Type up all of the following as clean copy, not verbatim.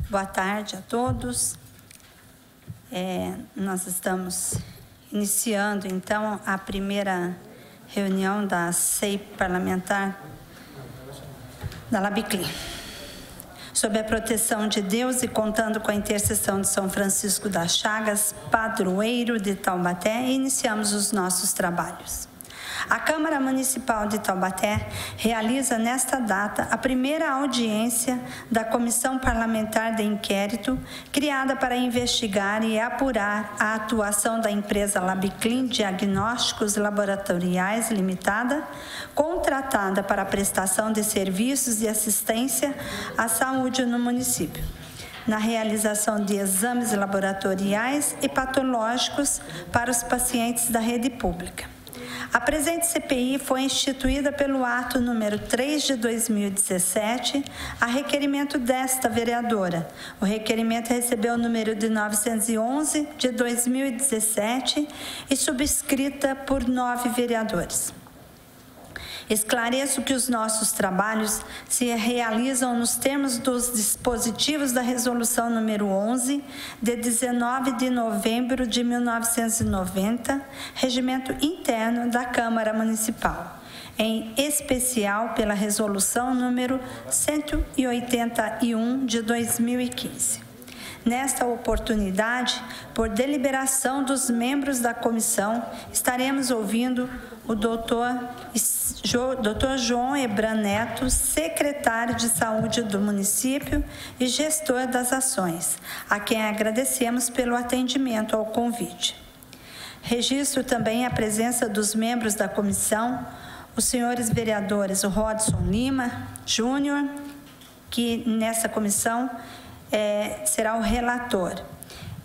Boa tarde a todos. Nós estamos iniciando, então, a primeira reunião da CEI parlamentar da LabClean. Sob a proteção de Deus e contando com a intercessão de São Francisco das Chagas, padroeiro de Taubaté, iniciamos os nossos trabalhos. A Câmara Municipal de Taubaté realiza nesta data a primeira audiência da Comissão Parlamentar de Inquérito, criada para investigar e apurar a atuação da empresa LabClean Diagnósticos Laboratoriais Limitada, contratada para a prestação de serviços de assistência à saúde no município, na realização de exames laboratoriais e patológicos para os pacientes da rede pública. A presente CPI foi instituída pelo ato número 3 de 2017, a requerimento desta vereadora. O requerimento recebeu o número de 911 de 2017 e subscrita por 9 vereadores. Esclareço que os nossos trabalhos se realizam nos termos dos dispositivos da Resolução número 11, de 19 de novembro de 1990, Regimento Interno da Câmara Municipal, em especial pela Resolução número 181 de 2015. Nesta oportunidade, por deliberação dos membros da comissão, estaremos ouvindo o Dr. João Ebran Neto, secretário de Saúde do município e gestor das ações, a quem agradecemos pelo atendimento ao convite. Registro também a presença dos membros da comissão, os senhores vereadores Rodson Lima Júnior, que nessa comissão será o relator.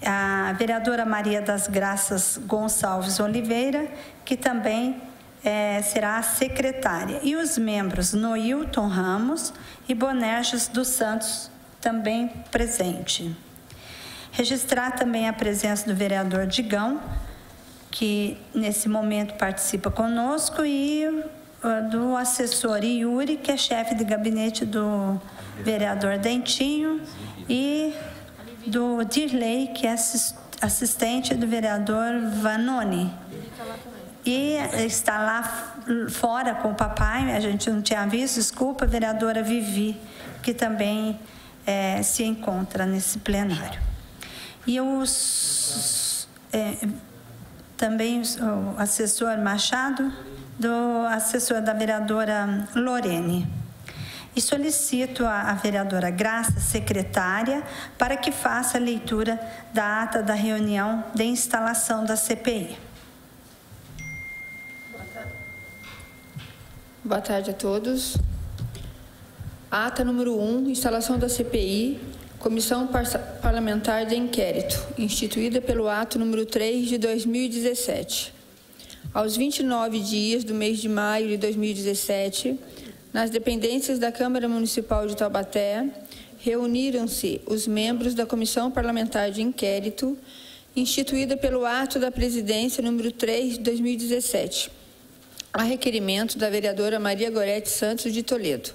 A vereadora Maria das Graças Gonçalves Oliveira, que também será a secretária. E os membros Noilton Ramos e Bonerges dos Santos, também presente. Registrar também a presença do vereador Digão, que nesse momento participa conosco, e do assessor Yuri, que é chefe de gabinete do vereador Dentinho, e do Dirley, que é assistente do vereador Vanoni. E está lá fora com o papai, a gente não tinha visto, desculpa, a vereadora Vivi, que também se encontra nesse plenário. E também o assessor Machado, do assessor da vereadora Lorene. E solicito a vereadora Graça, secretária, para que faça a leitura da ata da reunião de instalação da CPI. Boa tarde a todos. Ata número 1, instalação da CPI, Comissão Parlamentar de Inquérito, instituída pelo ato número 3 de 2017. Aos 29 dias do mês de maio de 2017, nas dependências da Câmara Municipal de Taubaté, reuniram-se os membros da Comissão Parlamentar de Inquérito, instituída pelo ato da Presidência número 3 de 2017, a requerimento da vereadora Maria Gorete Santos de Toledo.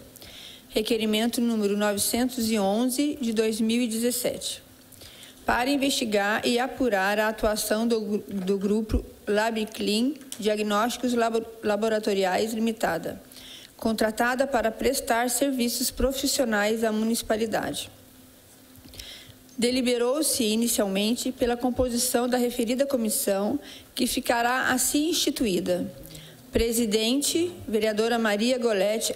Requerimento número 911 de 2017. Para investigar e apurar a atuação do grupo LabClean Diagnósticos Laboratoriais Limitada, contratada para prestar serviços profissionais à municipalidade. Deliberou-se inicialmente pela composição da referida comissão, que ficará assim instituída. Presidente, vereadora Maria Gorete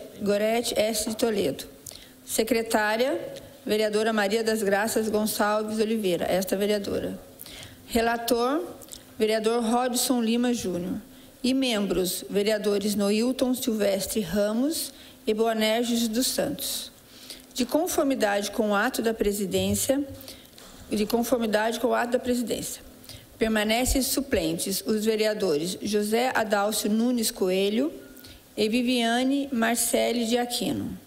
S. de Toledo. Secretária, vereadora Maria das Graças Gonçalves Oliveira, esta vereadora. Relator, vereador Rodson Lima Júnior. E membros, vereadores Noilton Silvestre Ramos e Bonerges dos Santos. De conformidade com o ato da presidência, permanecem suplentes os vereadores José Adálcio Nunes Coelho e Viviane Marcele de Aquino.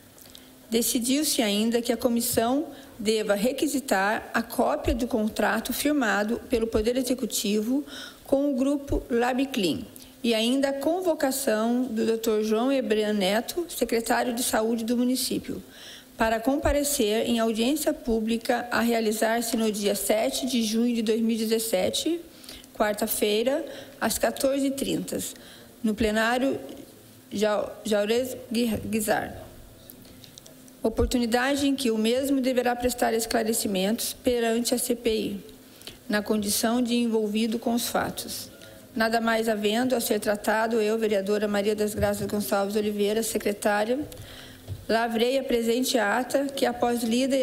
Decidiu-se ainda que a comissão deva requisitar a cópia do contrato firmado pelo Poder Executivo com o grupo LabClean e ainda a convocação do Dr. João Ebran Neto, secretário de Saúde do município, para comparecer em audiência pública a realizar-se no dia 7 de junho de 2017, quarta-feira, às 14h30, no plenário Jaurès Guizar. Oportunidade em que o mesmo deverá prestar esclarecimentos perante a CPI, na condição de envolvido com os fatos. Nada mais havendo a ser tratado, eu, vereadora Maria das Graças Gonçalves Oliveira, secretária, lavrei a presente ata, que após lida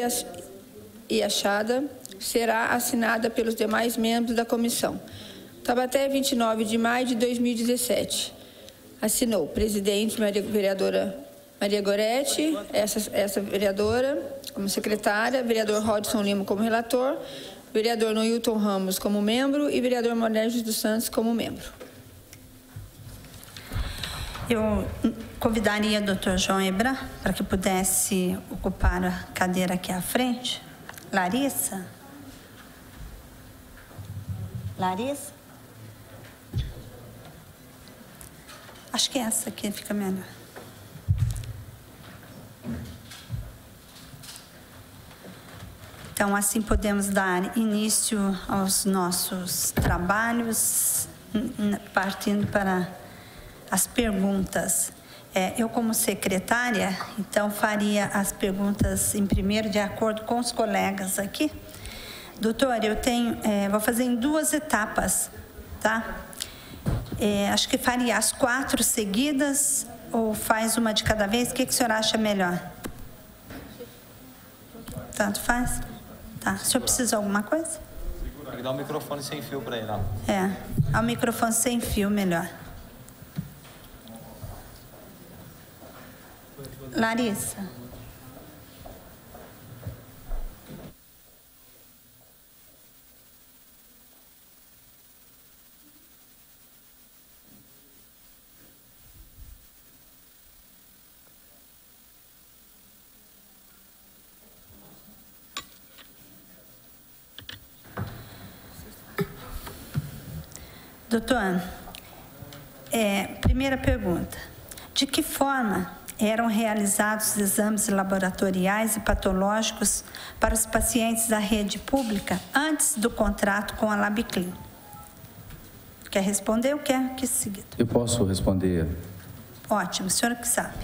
e achada, será assinada pelos demais membros da comissão. Taubaté, 29 de maio de 2017. Assinou presidente vereadora Maria Goretti, essa vereadora como secretária, vereador Rodson Lima como relator, vereador Noilton Ramos como membro e vereador Monérgio dos Santos como membro. Eu convidaria o Dr. João Hebran para que pudesse ocupar a cadeira aqui à frente. Larissa? Larissa? Acho que essa aqui fica melhor. Então, assim podemos dar início aos nossos trabalhos, partindo para as perguntas. Eu, como secretária, então, faria as perguntas em primeiro, de acordo com os colegas aqui. Doutor, eu vou fazer em 2 etapas, tá? Acho que faria as 4 seguidas ou faz uma de cada vez? O que o senhor acha melhor? Tanto faz? Tá. O senhor precisa de alguma coisa? Tem que dar um microfone sem fio para ele, não? É o microfone sem fio, melhor. Larissa. Doutor, primeira pergunta. De que forma eram realizados os exames laboratoriais e patológicos para os pacientes da rede pública antes do contrato com a Labiclin? Quer responder ou quer que seguida? Eu posso responder. Ótimo, o senhor que sabe.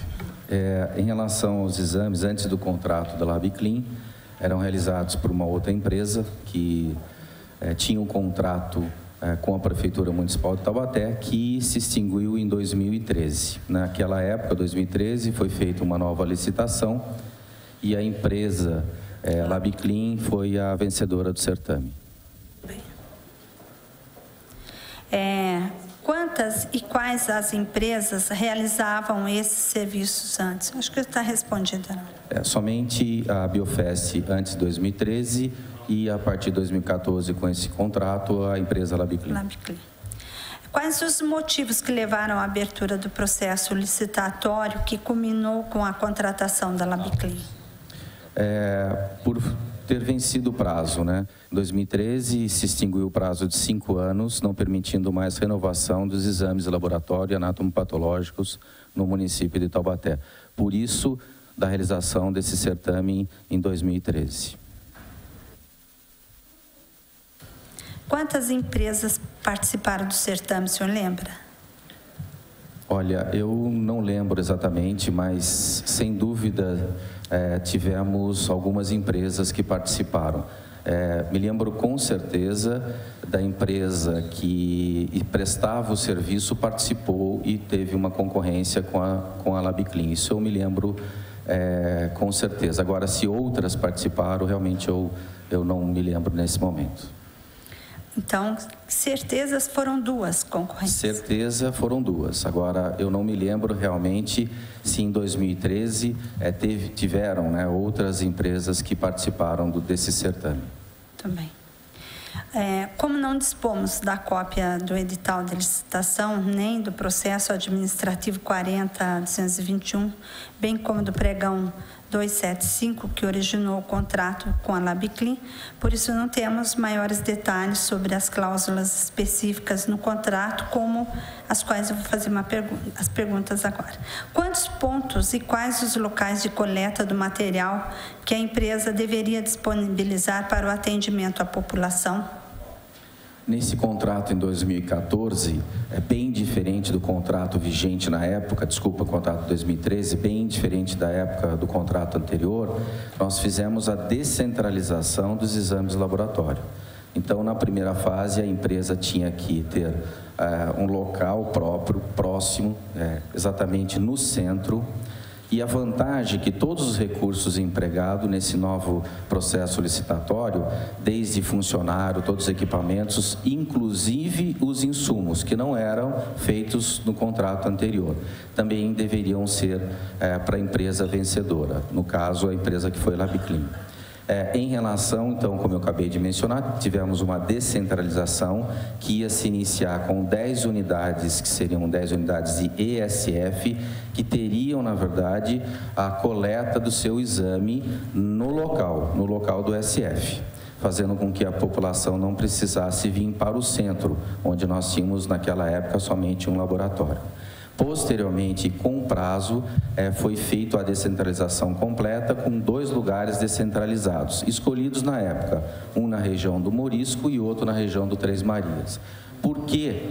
Em relação aos exames antes do contrato da Labiclin, eram realizados por uma outra empresa que tinha um contrato com a Prefeitura Municipal de Taubaté, que se extinguiu em 2013. Naquela época, 2013, foi feita uma nova licitação e a empresa Labiclin foi a vencedora do certame. Quantas e quais as empresas realizavam esses serviços antes? Acho que está respondido. Somente a Biofest antes de 2013 e a partir de 2014, com esse contrato, a empresa Labiclin. Quais os motivos que levaram à abertura do processo licitatório que culminou com a contratação da Labiclin? Por ter vencido o prazo, né? Em 2013 se extinguiu o prazo de 5 anos, não permitindo mais renovação dos exames de laboratório anatomopatológicos no município de Taubaté. Por isso, da realização desse certame em 2013. Quantas empresas participaram do certame, o senhor lembra? Olha, eu não lembro exatamente, mas sem dúvida tivemos algumas empresas que participaram. Me lembro com certeza da empresa que prestava o serviço, participou e teve uma concorrência com a Labiclin. Isso eu me lembro com certeza. Agora, se outras participaram, realmente eu não me lembro nesse momento. Então, certezas foram 2 concorrentes? Certeza foram 2. Agora, eu não me lembro realmente se em 2013 tiveram outras empresas que participaram desse certame. Também. Como não dispomos da cópia do edital de licitação, nem do processo administrativo 40.221, bem como do pregão 275, que originou o contrato com a Labiclean, por isso não temos maiores detalhes sobre as cláusulas específicas no contrato, como as quais eu vou fazer as perguntas agora. Quantos pontos e quais os locais de coleta do material que a empresa deveria disponibilizar para o atendimento à população? Nesse contrato em 2014, é bem diferente do contrato vigente na época, desculpa, o contrato de 2013, bem diferente da época do contrato anterior, nós fizemos a descentralização dos exames de laboratório. Então, na primeira fase, a empresa tinha que ter um local próprio, próximo, exatamente no centro. E a vantagem é que todos os recursos empregados nesse novo processo licitatório, desde funcionário, todos os equipamentos, inclusive os insumos, que não eram feitos no contrato anterior, também deveriam ser para a empresa vencedora, no caso, a empresa que foi Labiclean. Em relação, então, como eu acabei de mencionar, tivemos uma descentralização que ia se iniciar com 10 unidades, que seriam 10 unidades de ESF, que teriam, na verdade, a coleta do seu exame no local do ESF, fazendo com que a população não precisasse vir para o centro, onde nós tínhamos, naquela época, somente um laboratório. Posteriormente, com prazo, foi feita a descentralização completa com 2 lugares descentralizados, escolhidos na época, um na região do Morisco e outro na região do Três Marias. Por que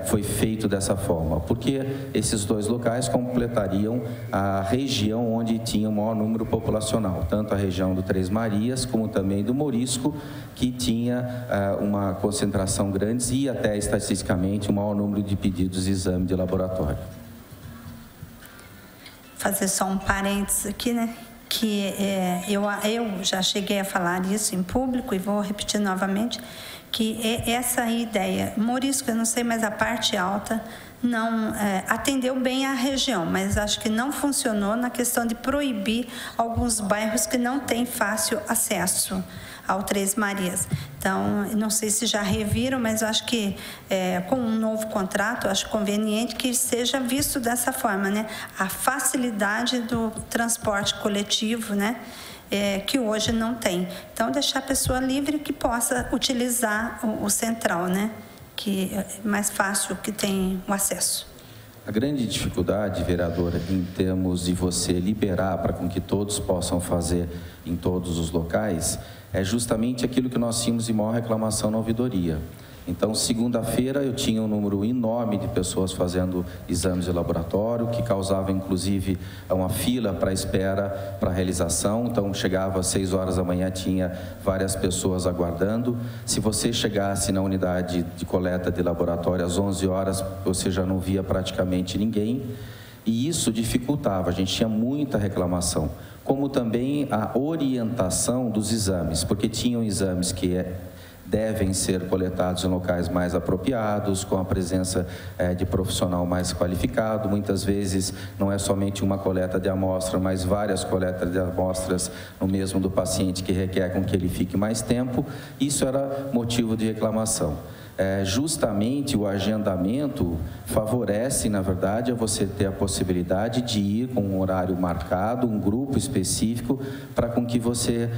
foi feito dessa forma? Porque esses 2 locais completariam a região onde tinha o maior número populacional, tanto a região do Três Marias como também do Morisco, que tinha uma concentração grande e até estatisticamente o maior número de pedidos de exame de laboratório. Fazer só um parênteses aqui, né? Que eu já cheguei a falar isso em público e vou repetir novamente, que essa ideia, Morisco, eu não sei, mas a parte alta não atendeu bem a região, mas acho que não funcionou na questão de proibir alguns bairros que não têm fácil acesso ao Três Marias. Então, não sei se já reviram, mas eu acho que com um novo contrato, eu acho conveniente que seja visto dessa forma, né? A facilidade do transporte coletivo, né? Que hoje não tem. Então, deixar a pessoa livre que possa utilizar o central, né? Que é mais fácil, que tem o acesso. A grande dificuldade, vereadora, em termos de você liberar para com que todos possam fazer em todos os locais, é justamente aquilo que nós tínhamos de maior reclamação na ouvidoria. Então, segunda-feira, eu tinha um número enorme de pessoas fazendo exames de laboratório, que causava, inclusive, uma fila para espera para a realização. Então, chegava às 6 horas da manhã, tinha várias pessoas aguardando. Se você chegasse na unidade de coleta de laboratório às 11 horas, você já não via praticamente ninguém. E isso dificultava, a gente tinha muita reclamação. Como também a orientação dos exames, porque tinham exames que devem ser coletados em locais mais apropriados, com a presença de profissional mais qualificado. Muitas vezes não é somente uma coleta de amostra, mas várias coletas de amostras no mesmo do paciente, que requer com que ele fique mais tempo. Isso era motivo de reclamação. Justamente o agendamento favorece, na verdade, a você ter a possibilidade de ir com um horário marcado, um grupo específico, para com que você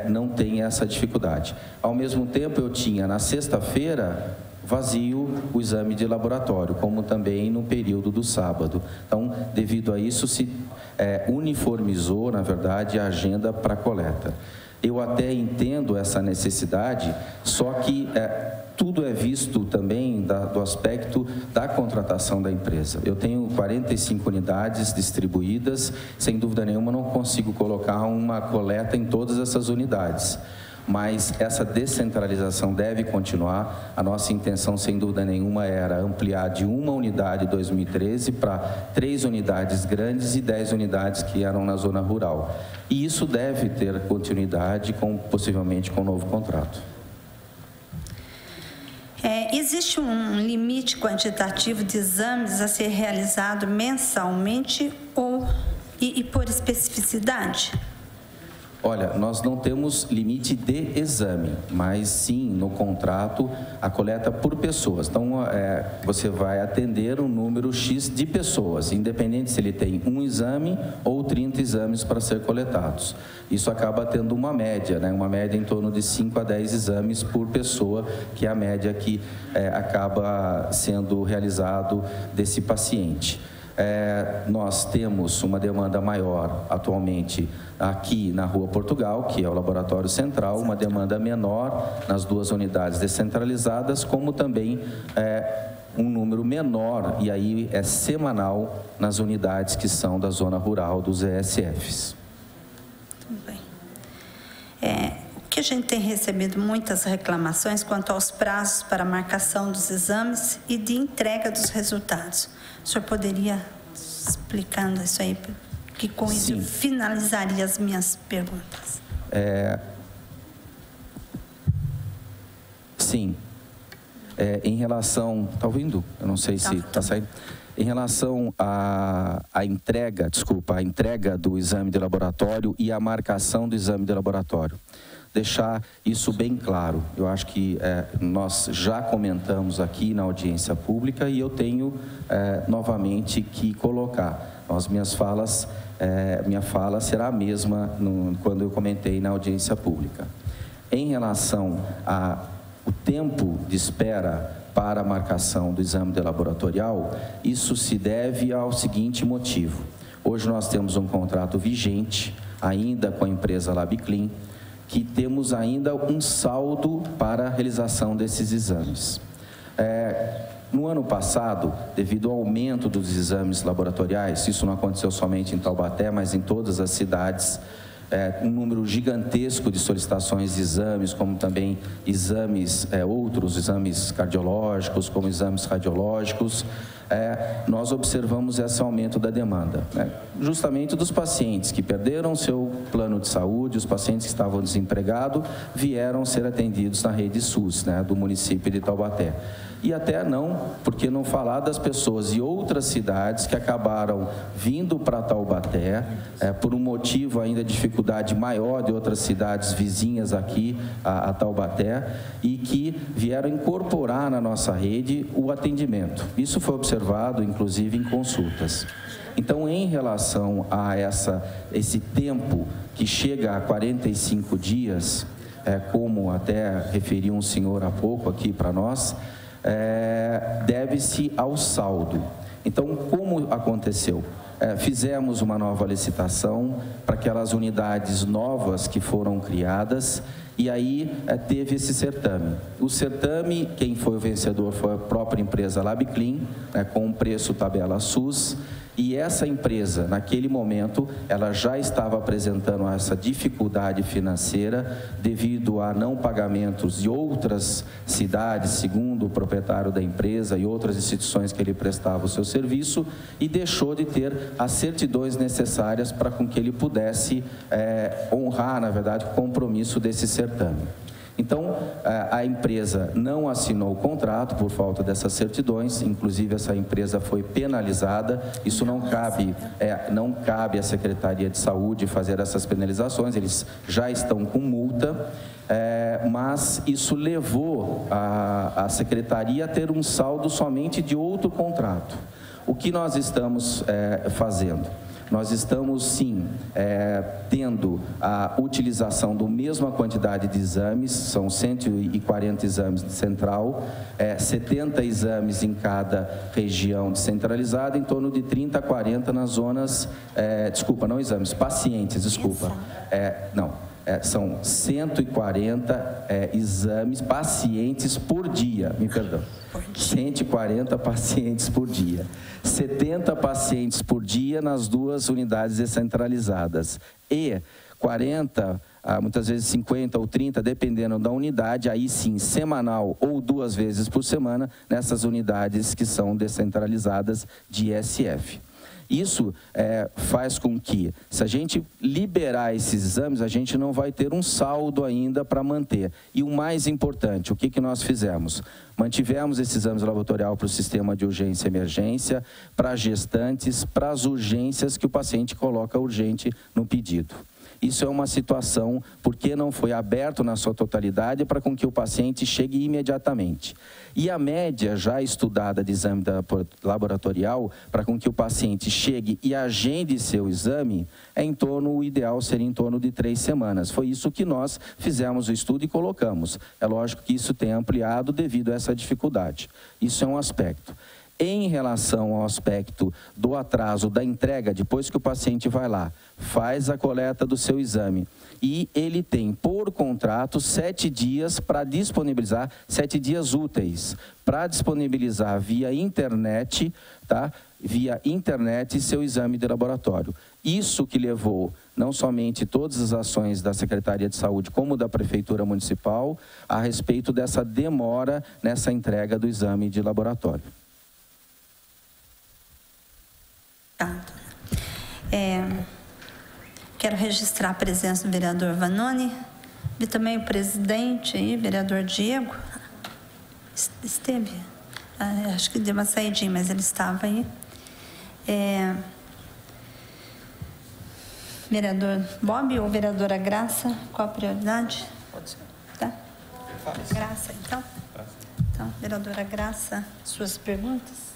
não tenha essa dificuldade. Ao mesmo tempo, eu tinha na sexta-feira vazio o exame de laboratório, como também no período do sábado. Então, devido a isso, se uniformizou, na verdade, a agenda para coleta. Eu até entendo essa necessidade, só que tudo é visto também do aspecto da contratação da empresa. Eu tenho 45 unidades distribuídas, sem dúvida nenhuma não consigo colocar uma coleta em todas essas unidades. Mas essa descentralização deve continuar. A nossa intenção, sem dúvida nenhuma, era ampliar de 1 unidade em 2013 para 3 unidades grandes e 10 unidades que eram na zona rural. E isso deve ter continuidade, possivelmente com o novo contrato. Existe um limite quantitativo de exames a ser realizado mensalmente e por especificidade? Olha, nós não temos limite de exame, mas sim, no contrato, a coleta por pessoas. Então, você vai atender um número X de pessoas, independente se ele tem um exame ou 30 exames para ser coletados. Isso acaba tendo uma média, né? Uma média em torno de 5 a 10 exames por pessoa, que é a média que acaba sendo realizado desse paciente. Nós temos uma demanda maior atualmente aqui na Rua Portugal, que é o Laboratório Central, uma demanda menor nas 2 unidades descentralizadas, como também um número menor, e aí é semanal, nas unidades que são da zona rural dos ESFs. Tudo bem. O que a gente tem recebido muitas reclamações quanto aos prazos para marcação dos exames e de entrega dos resultados. O senhor poderia explicando isso aí, que com isso eu finalizaria as minhas perguntas. Sim. Em relação... Está ouvindo? Eu não sei se está saindo. Em relação à entrega, a entrega do exame de laboratório e a marcação do exame de laboratório. Deixar isso bem claro. Eu acho que nós já comentamos aqui na audiência pública e eu tenho novamente que colocar. Minha fala será a mesma quando eu comentei na audiência pública. Em relação ao tempo de espera para a marcação do exame de laboratorial, isso se deve ao seguinte motivo. Hoje nós temos um contrato vigente, ainda com a empresa LabClean, que temos ainda um saldo para a realização desses exames. No ano passado, devido ao aumento dos exames laboratoriais, isso não aconteceu somente em Taubaté, mas em todas as cidades, um número gigantesco de solicitações de exames, como também outros exames cardiológicos, como exames radiológicos, nós observamos esse aumento da demanda, justamente dos pacientes que perderam seu plano de saúde, os pacientes que estavam desempregados, vieram ser atendidos na rede SUS, do município de Taubaté. E até porque não falar das pessoas de outras cidades que acabaram vindo para Taubaté, por um motivo ainda de dificuldade maior de outras cidades vizinhas aqui a Taubaté, e que vieram incorporar na nossa rede o atendimento. Isso foi observado, inclusive, em consultas. Então, em relação a esse tempo que chega a 45 dias, como até referiu um senhor há pouco aqui para nós, deve-se ao saldo. Então, como aconteceu? Fizemos uma nova licitação para aquelas unidades novas que foram criadas e aí teve esse certame. O certame, quem foi o vencedor foi a própria empresa LabClean, com um preço tabela SUS. E essa empresa, naquele momento, ela já estava apresentando essa dificuldade financeira devido a não pagamentos de outras cidades, segundo o proprietário da empresa e outras instituições que ele prestava o seu serviço, e deixou de ter as certidões necessárias para com que ele pudesse honrar, na verdade, o compromisso desse certame. Então, a empresa não assinou o contrato por falta dessas certidões, inclusive essa empresa foi penalizada. Isso não cabe à Secretaria de Saúde fazer essas penalizações, eles já estão com multa, mas isso levou a Secretaria a ter um saldo somente de outro contrato. O que nós estamos fazendo? Nós estamos, sim, tendo a utilização da mesma quantidade de exames, são 140 exames de central, 70 exames em cada região descentralizada, em torno de 30 a 40 nas zonas, são 140 exames, pacientes por dia, 140 pacientes por dia. 70 pacientes por dia nas 2 unidades descentralizadas. E 40, muitas vezes 50 ou 30, dependendo da unidade, aí sim, semanal ou 2 vezes por semana, nessas unidades que são descentralizadas de ISF. Isso faz com que, se a gente liberar esses exames, a gente não vai ter um saldo ainda para manter. E o mais importante, o que nós fizemos? Mantivemos esse exame laboratorial para o sistema de urgência e emergência, para gestantes, para as urgências que o paciente coloca urgente no pedido. Isso é uma situação porque não foi aberto na sua totalidade para com que o paciente chegue imediatamente. E a média já estudada de exame laboratorial para com que o paciente chegue e agende seu exame o ideal seria em torno de 3 semanas. Foi isso que nós fizemos o estudo e colocamos. É lógico que isso tem ampliado devido a essa dificuldade. Isso é um aspecto. Em relação ao aspecto do atraso da entrega, depois que o paciente vai lá, faz a coleta do seu exame e ele tem, por contrato, 7 dias para disponibilizar, 7 dias úteis, para disponibilizar via internet, tá? Via internet seu exame de laboratório. Isso que levou não somente todas as ações da Secretaria de Saúde, como da Prefeitura Municipal, a respeito dessa demora nessa entrega do exame de laboratório. Quero registrar a presença do vereador Vanoni e também o presidente aí, vereador Diego. Esteve? Acho que deu uma saidinha, mas ele estava aí. Vereador Bob ou vereadora Graça, qual a prioridade? Pode ser. Tá? Graça, então? Então, vereadora Graça, suas perguntas?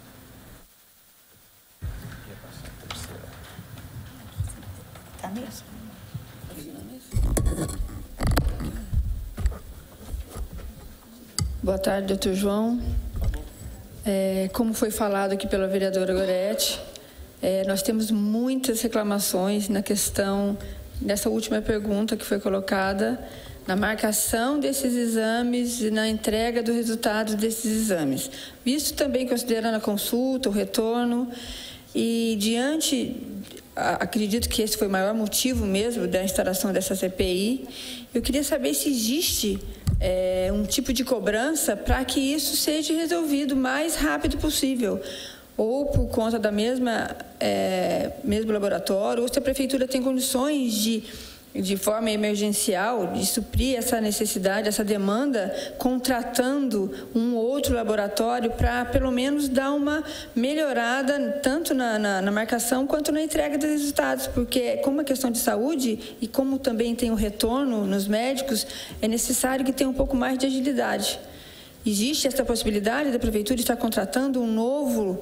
Tá mesmo? Boa tarde, doutor João. Como foi falado aqui pela vereadora Gorete, nós temos muitas reclamações na questão dessa última pergunta que foi colocada, na marcação desses exames e na entrega do resultado desses exames. Visto também considerando a consulta, o retorno, e acredito que esse foi o maior motivo mesmo da instalação dessa CPI. Eu queria saber se existe um tipo de cobrança para que isso seja resolvido o mais rápido possível, ou por conta da mesmo laboratório, ou se a Prefeitura tem condições de forma emergencial, de suprir essa necessidade, essa demanda, contratando um outro laboratório para, pelo menos, dar uma melhorada tanto na marcação quanto na entrega dos resultados, porque como é questão de saúde e como também tem o retorno nos médicos, é necessário que tenha um pouco mais de agilidade. Existe essa possibilidade da Prefeitura estar contratando um novo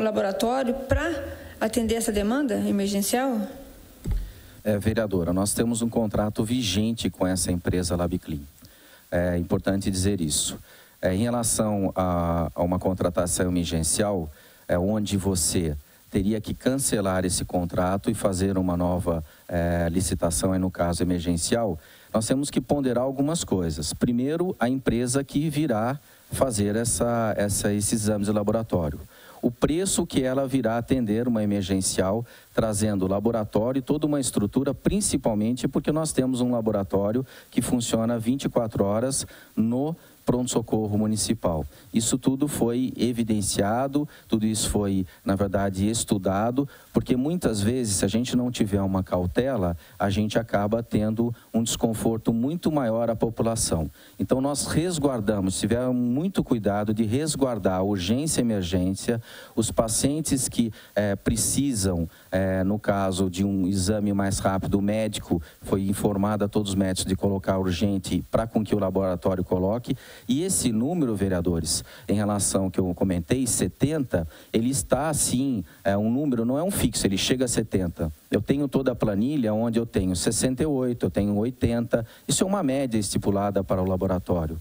laboratório para atender essa demanda emergencial? Vereadora, nós temos um contrato vigente com essa empresa LabClean. É importante dizer isso. Em relação a uma contratação emergencial, onde você teria que cancelar esse contrato e fazer uma nova licitação, no caso emergencial, nós temos que ponderar algumas coisas. Primeiro, a empresa que virá fazer esses exames de laboratório. O preço que ela virá atender uma emergencial, trazendo laboratório e toda uma estrutura, principalmente porque nós temos um laboratório que funciona 24 horas no pronto-socorro municipal. Isso tudo foi evidenciado, tudo isso foi, na verdade, estudado, porque muitas vezes, se a gente não tiver uma cautela, a gente acaba tendo um desconforto muito maior à população. Então, nós resguardamos, tivemos muito cuidado de resguardar a urgência e emergência, os pacientes que precisam, no caso de um exame mais rápido, o médico foi informado a todos os médicos de colocar urgente para com que o laboratório coloque. E esse número, vereadores, em relação ao que eu comentei, 70, ele está assim, um número, não é um fixo, ele chega a 70. Eu tenho toda a planilha onde eu tenho 68, eu tenho 80, isso é uma média estipulada para o laboratório.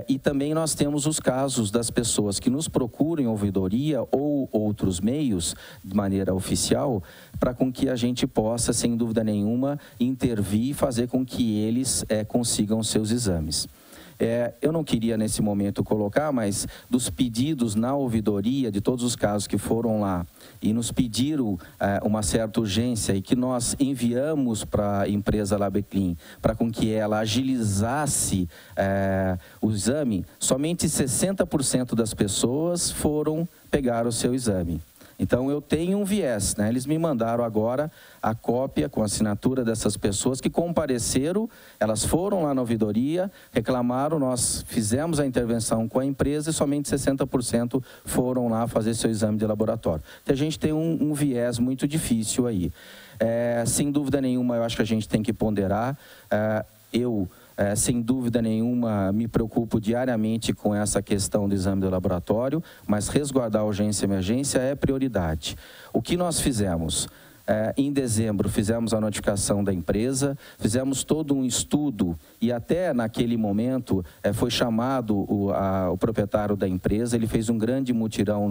E também nós temos os casos das pessoas que nos procuram em ouvidoria ou outros meios, de maneira oficial, para com que a gente possa, sem dúvida nenhuma, intervir e fazer com que eles consigam seus exames. Eu não queria nesse momento colocar, mas dos pedidos na ouvidoria, de todos os casos que foram lá e nos pediram uma certa urgência e que nós enviamos para a empresa LabClean para com que ela agilizasse o exame, somente 60% das pessoas foram pegar o seu exame. Então, eu tenho um viés, né? Eles me mandaram agora a cópia com a assinatura dessas pessoas que compareceram, elas foram lá na ouvidoria, reclamaram, nós fizemos a intervenção com a empresa e somente 60% foram lá fazer seu exame de laboratório. Então, a gente tem um viés muito difícil aí. Sem dúvida nenhuma, eu acho que a gente tem que ponderar. Sem dúvida nenhuma, me preocupo diariamente com essa questão do exame do laboratório, mas resguardar a urgência e emergência é prioridade. O que nós fizemos? Em dezembro, fizemos a notificação da empresa, fizemos todo um estudo e até naquele momento foi chamado o proprietário da empresa, ele fez um grande mutirão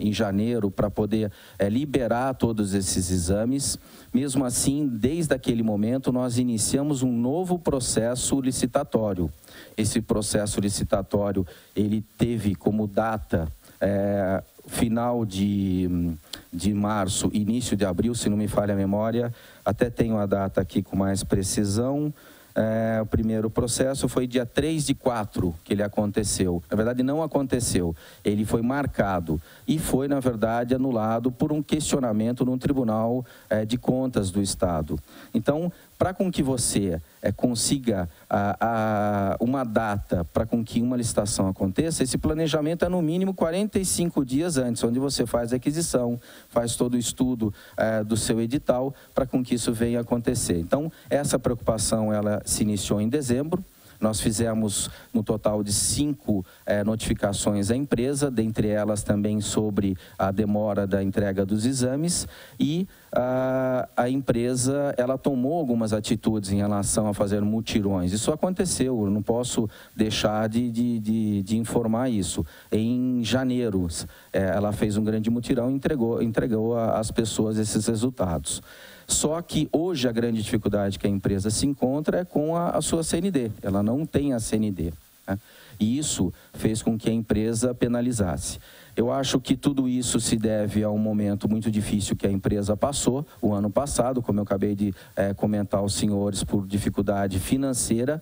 em janeiro para poder liberar todos esses exames. Mesmo assim, desde aquele momento, nós iniciamos um novo processo licitatório. Esse processo licitatório, ele teve como data final de março, início de abril, se não me falha a memória, até tenho a data aqui com mais precisão. O primeiro processo foi dia 3/4 que ele aconteceu. Na verdade, não aconteceu. Ele foi marcado e foi, na verdade, anulado por um questionamento no Tribunal de Contas do Estado. Então, para com que você consiga uma data para com que uma licitação aconteça, esse planejamento é no mínimo 45 dias antes, onde você faz a aquisição, faz todo o estudo do seu edital para com que isso venha acontecer. Então, essa preocupação ela se iniciou em dezembro. Nós fizemos no total de 5 notificações à empresa, dentre elas também sobre a demora da entrega dos exames, e a empresa ela tomou algumas atitudes em relação a fazer mutirões. Isso aconteceu, eu não posso deixar de informar isso. Em janeiro, ela fez um grande mutirão e entregou às pessoas esses resultados. Só que hoje a grande dificuldade que a empresa se encontra é com a sua CND. Ela não tem a CND, né? E isso fez com que a empresa penalizasse. Eu acho que tudo isso se deve a um momento muito difícil que a empresa passou o ano passado, como eu acabei de comentar aos senhores, por dificuldade financeira.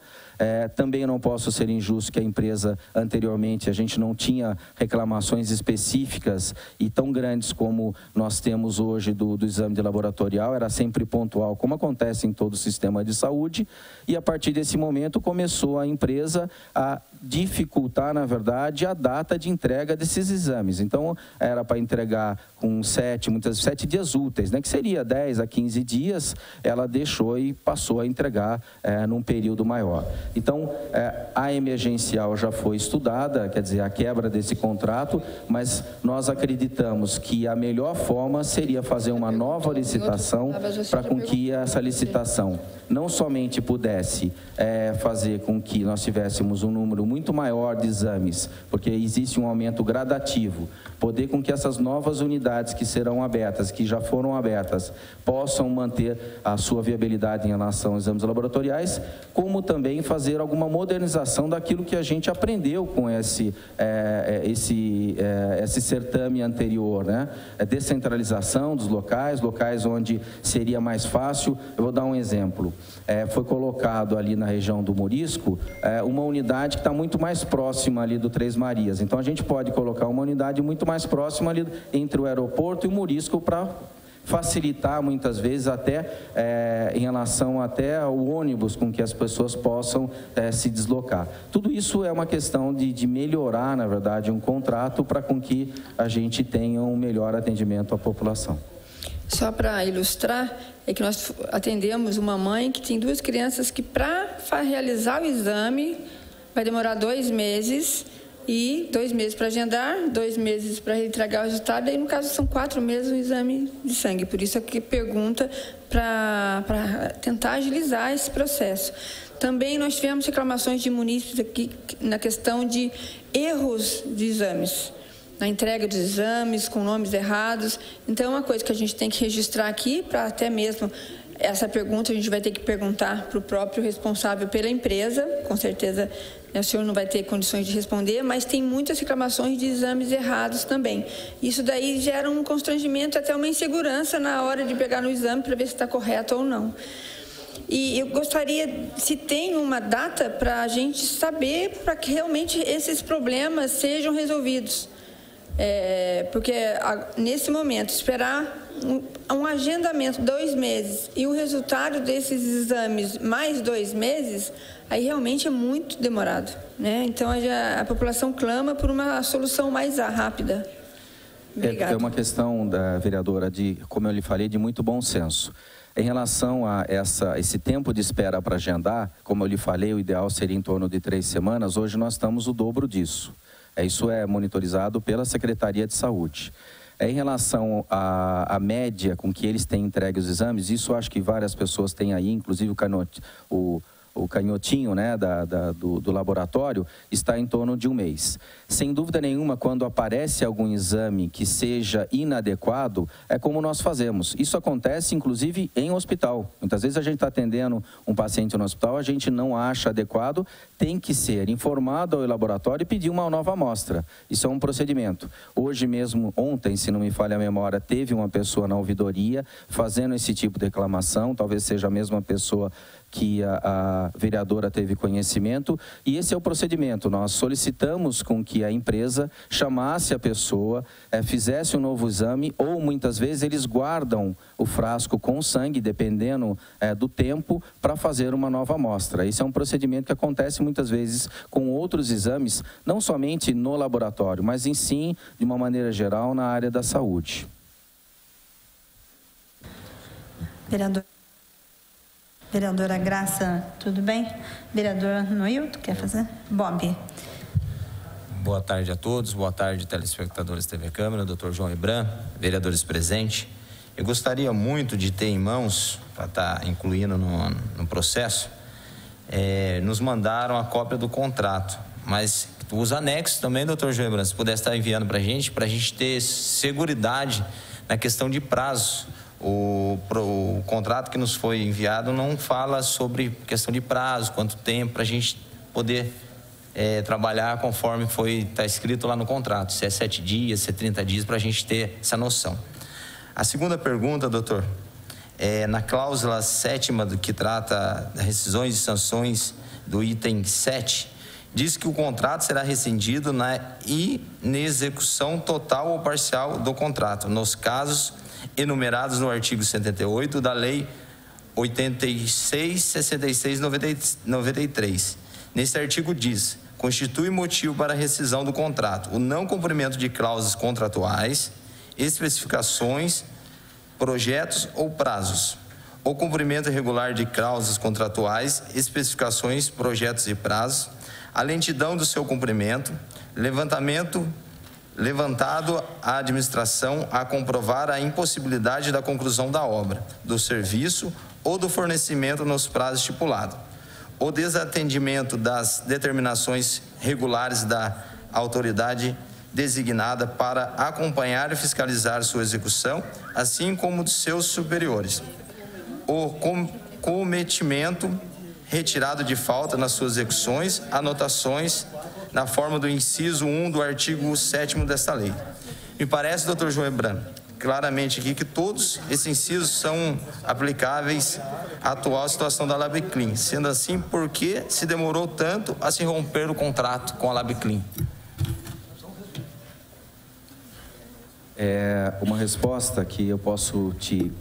Também não posso ser injusto que a empresa, anteriormente, a gente não tinha reclamações específicas e tão grandes como nós temos hoje do exame de laboratorial, era sempre pontual, como acontece em todo o sistema de saúde, e a partir desse momento começou a empresa a dificultar, na verdade, a data de entrega desses exames. Então, era para entregar com 7 dias úteis, né, que seria 10 a 15 dias, ela deixou e passou a entregar num período maior. Então, a emergencial já foi estudada, quer dizer, a quebra desse contrato, mas nós acreditamos que a melhor forma seria fazer uma nova licitação para com que essa licitação não somente pudesse fazer com que nós tivéssemos um número muito maior de exames, porque existe um aumento gradativo, poder com que essas novas unidades que serão abertas, que já foram abertas, possam manter a sua viabilidade em relação aos exames laboratoriais, como também fazer alguma modernização daquilo que a gente aprendeu com esse certame anterior, né? Descentralização dos locais onde seria mais fácil. Eu vou dar um exemplo. Foi colocado ali na região do Morisco uma unidade que está muito mais próxima ali do Três Marias. Então, a gente pode colocar uma unidade muito mais próxima ali entre o aeroporto e o Morisco para facilitar muitas vezes até em relação até ao ônibus com que as pessoas possam se deslocar. Tudo isso é uma questão de melhorar, na verdade, um contrato para com que a gente tenha um melhor atendimento à população. Só para ilustrar, é que nós atendemos uma mãe que tem 2 crianças que para realizar o exame vai demorar 2 meses, e 2 meses para agendar, 2 meses para entregar o resultado, e aí no caso são 4 meses o exame de sangue. Por isso é que pergunta para tentar agilizar esse processo. Também nós tivemos reclamações de munícipes aqui na questão de erros de exames, na entrega dos exames com nomes errados. Então é uma coisa que a gente tem que registrar aqui, para até mesmo essa pergunta a gente vai ter que perguntar para o próprio responsável pela empresa, com certeza o senhor não vai ter condições de responder, mas tem muitas reclamações de exames errados também. Isso daí gera um constrangimento, até uma insegurança na hora de pegar no exame para ver se está correto ou não. E eu gostaria, se tem uma data para a gente saber, para que realmente esses problemas sejam resolvidos. Porque nesse momento, esperar um agendamento 2 meses e o resultado desses exames mais 2 meses, aí realmente é muito demorado, né? Então a população clama por uma solução mais rápida. Obrigada. É uma questão, da vereadora, como eu lhe falei, de muito bom senso. Em relação a esse tempo de espera para agendar, como eu lhe falei, o ideal seria em torno de 3 semanas, hoje nós estamos o dobro disso. Isso é monitorizado pela Secretaria de Saúde. Em relação à média com que eles têm entregue os exames, isso acho que várias pessoas têm aí, inclusive o canhotinho, né, do laboratório, está em torno de 1 mês. Sem dúvida nenhuma, quando aparece algum exame que seja inadequado, é como nós fazemos. Isso acontece, inclusive, em hospital. Muitas vezes a gente está atendendo um paciente no hospital, a gente não acha adequado, tem que ser informado ao laboratório e pedir uma nova amostra. Isso é um procedimento. Hoje mesmo, ontem, se não me falha a memória, teve uma pessoa na ouvidoria fazendo esse tipo de reclamação, talvez seja a mesma pessoa que a vereadora teve conhecimento, e esse é o procedimento. Nós solicitamos com que a empresa chamasse a pessoa, fizesse um novo exame, ou muitas vezes eles guardam o frasco com sangue, dependendo do tempo, para fazer uma nova amostra. Esse é um procedimento que acontece muitas vezes com outros exames, não somente no laboratório, mas em si, de uma maneira geral, na área da saúde. Vereadora Graça, tudo bem? Vereador Noilton, quer fazer? Bob. Boa tarde a todos, boa tarde, telespectadores da TV Câmara, doutor João Hebran, vereadores presentes. Eu gostaria muito de ter em mãos, para estar incluindo no processo, nos mandaram a cópia do contrato, mas os anexos também, doutor João Hebran, se pudesse estar enviando para a gente ter seguridade na questão de prazo. O contrato que nos foi enviado não fala sobre questão de prazo, quanto tempo, para a gente poder trabalhar conforme está escrito lá no contrato, se é 7 dias, se é 30 dias, para a gente ter essa noção. A segunda pergunta, doutor, na cláusula 7ª que trata das rescisões e sanções do item 7, diz que o contrato será rescindido na inexecução total ou parcial do contrato, nos casos enumerados no artigo 78 da Lei 86.66.93. Nesse artigo diz: constitui motivo para a rescisão do contrato o não cumprimento de cláusulas contratuais, especificações, projetos ou prazos, o cumprimento irregular de cláusulas contratuais, especificações, projetos e prazos, a lentidão do seu cumprimento, levantado a administração a comprovar a impossibilidade da conclusão da obra, do serviço ou do fornecimento nos prazos estipulados, o desatendimento das determinações regulares da autoridade designada para acompanhar e fiscalizar sua execução, assim como dos seus superiores, o cometimento retirado de falta nas suas execuções, anotações na forma do inciso 1 do artigo 7º desta lei. Me parece, doutor João Hebran, claramente aqui que todos esses incisos são aplicáveis à atual situação da Labeclean. Sendo assim, por que se demorou tanto a se romper o contrato com a Labeclean? Uma resposta que eu posso te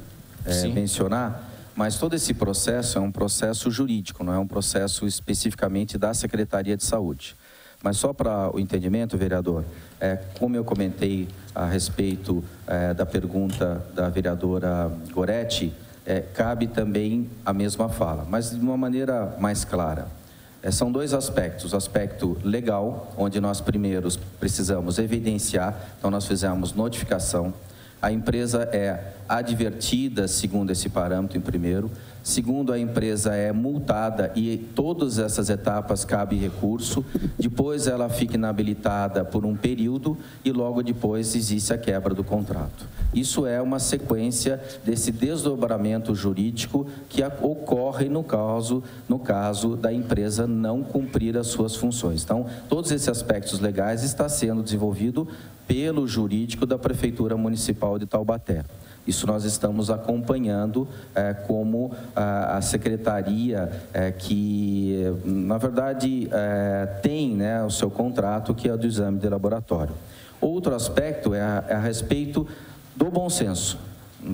mencionar, mas todo esse processo é um processo jurídico, não é um processo especificamente da Secretaria de Saúde. Mas só para o entendimento, vereador, como eu comentei a respeito da pergunta da vereadora Goretti, cabe também a mesma fala, mas de uma maneira mais clara. São 2 aspectos: o aspecto legal, onde nós primeiro precisamos evidenciar, então nós fizemos notificação, a empresa é advertida segundo esse parâmetro em primeiro, segundo, a empresa é multada e todas essas etapas cabe recurso, depois ela fica inabilitada por um período e logo depois existe a quebra do contrato. Isso é uma sequência desse desdobramento jurídico que ocorre no caso da empresa não cumprir as suas funções. Então, todos esses aspectos legais estão sendo desenvolvidos pelo jurídico da Prefeitura Municipal de Taubaté. Isso nós estamos acompanhando como a secretaria que, na verdade, tem, né, o seu contrato, que é o do exame de laboratório. Outro aspecto é a respeito do bom senso.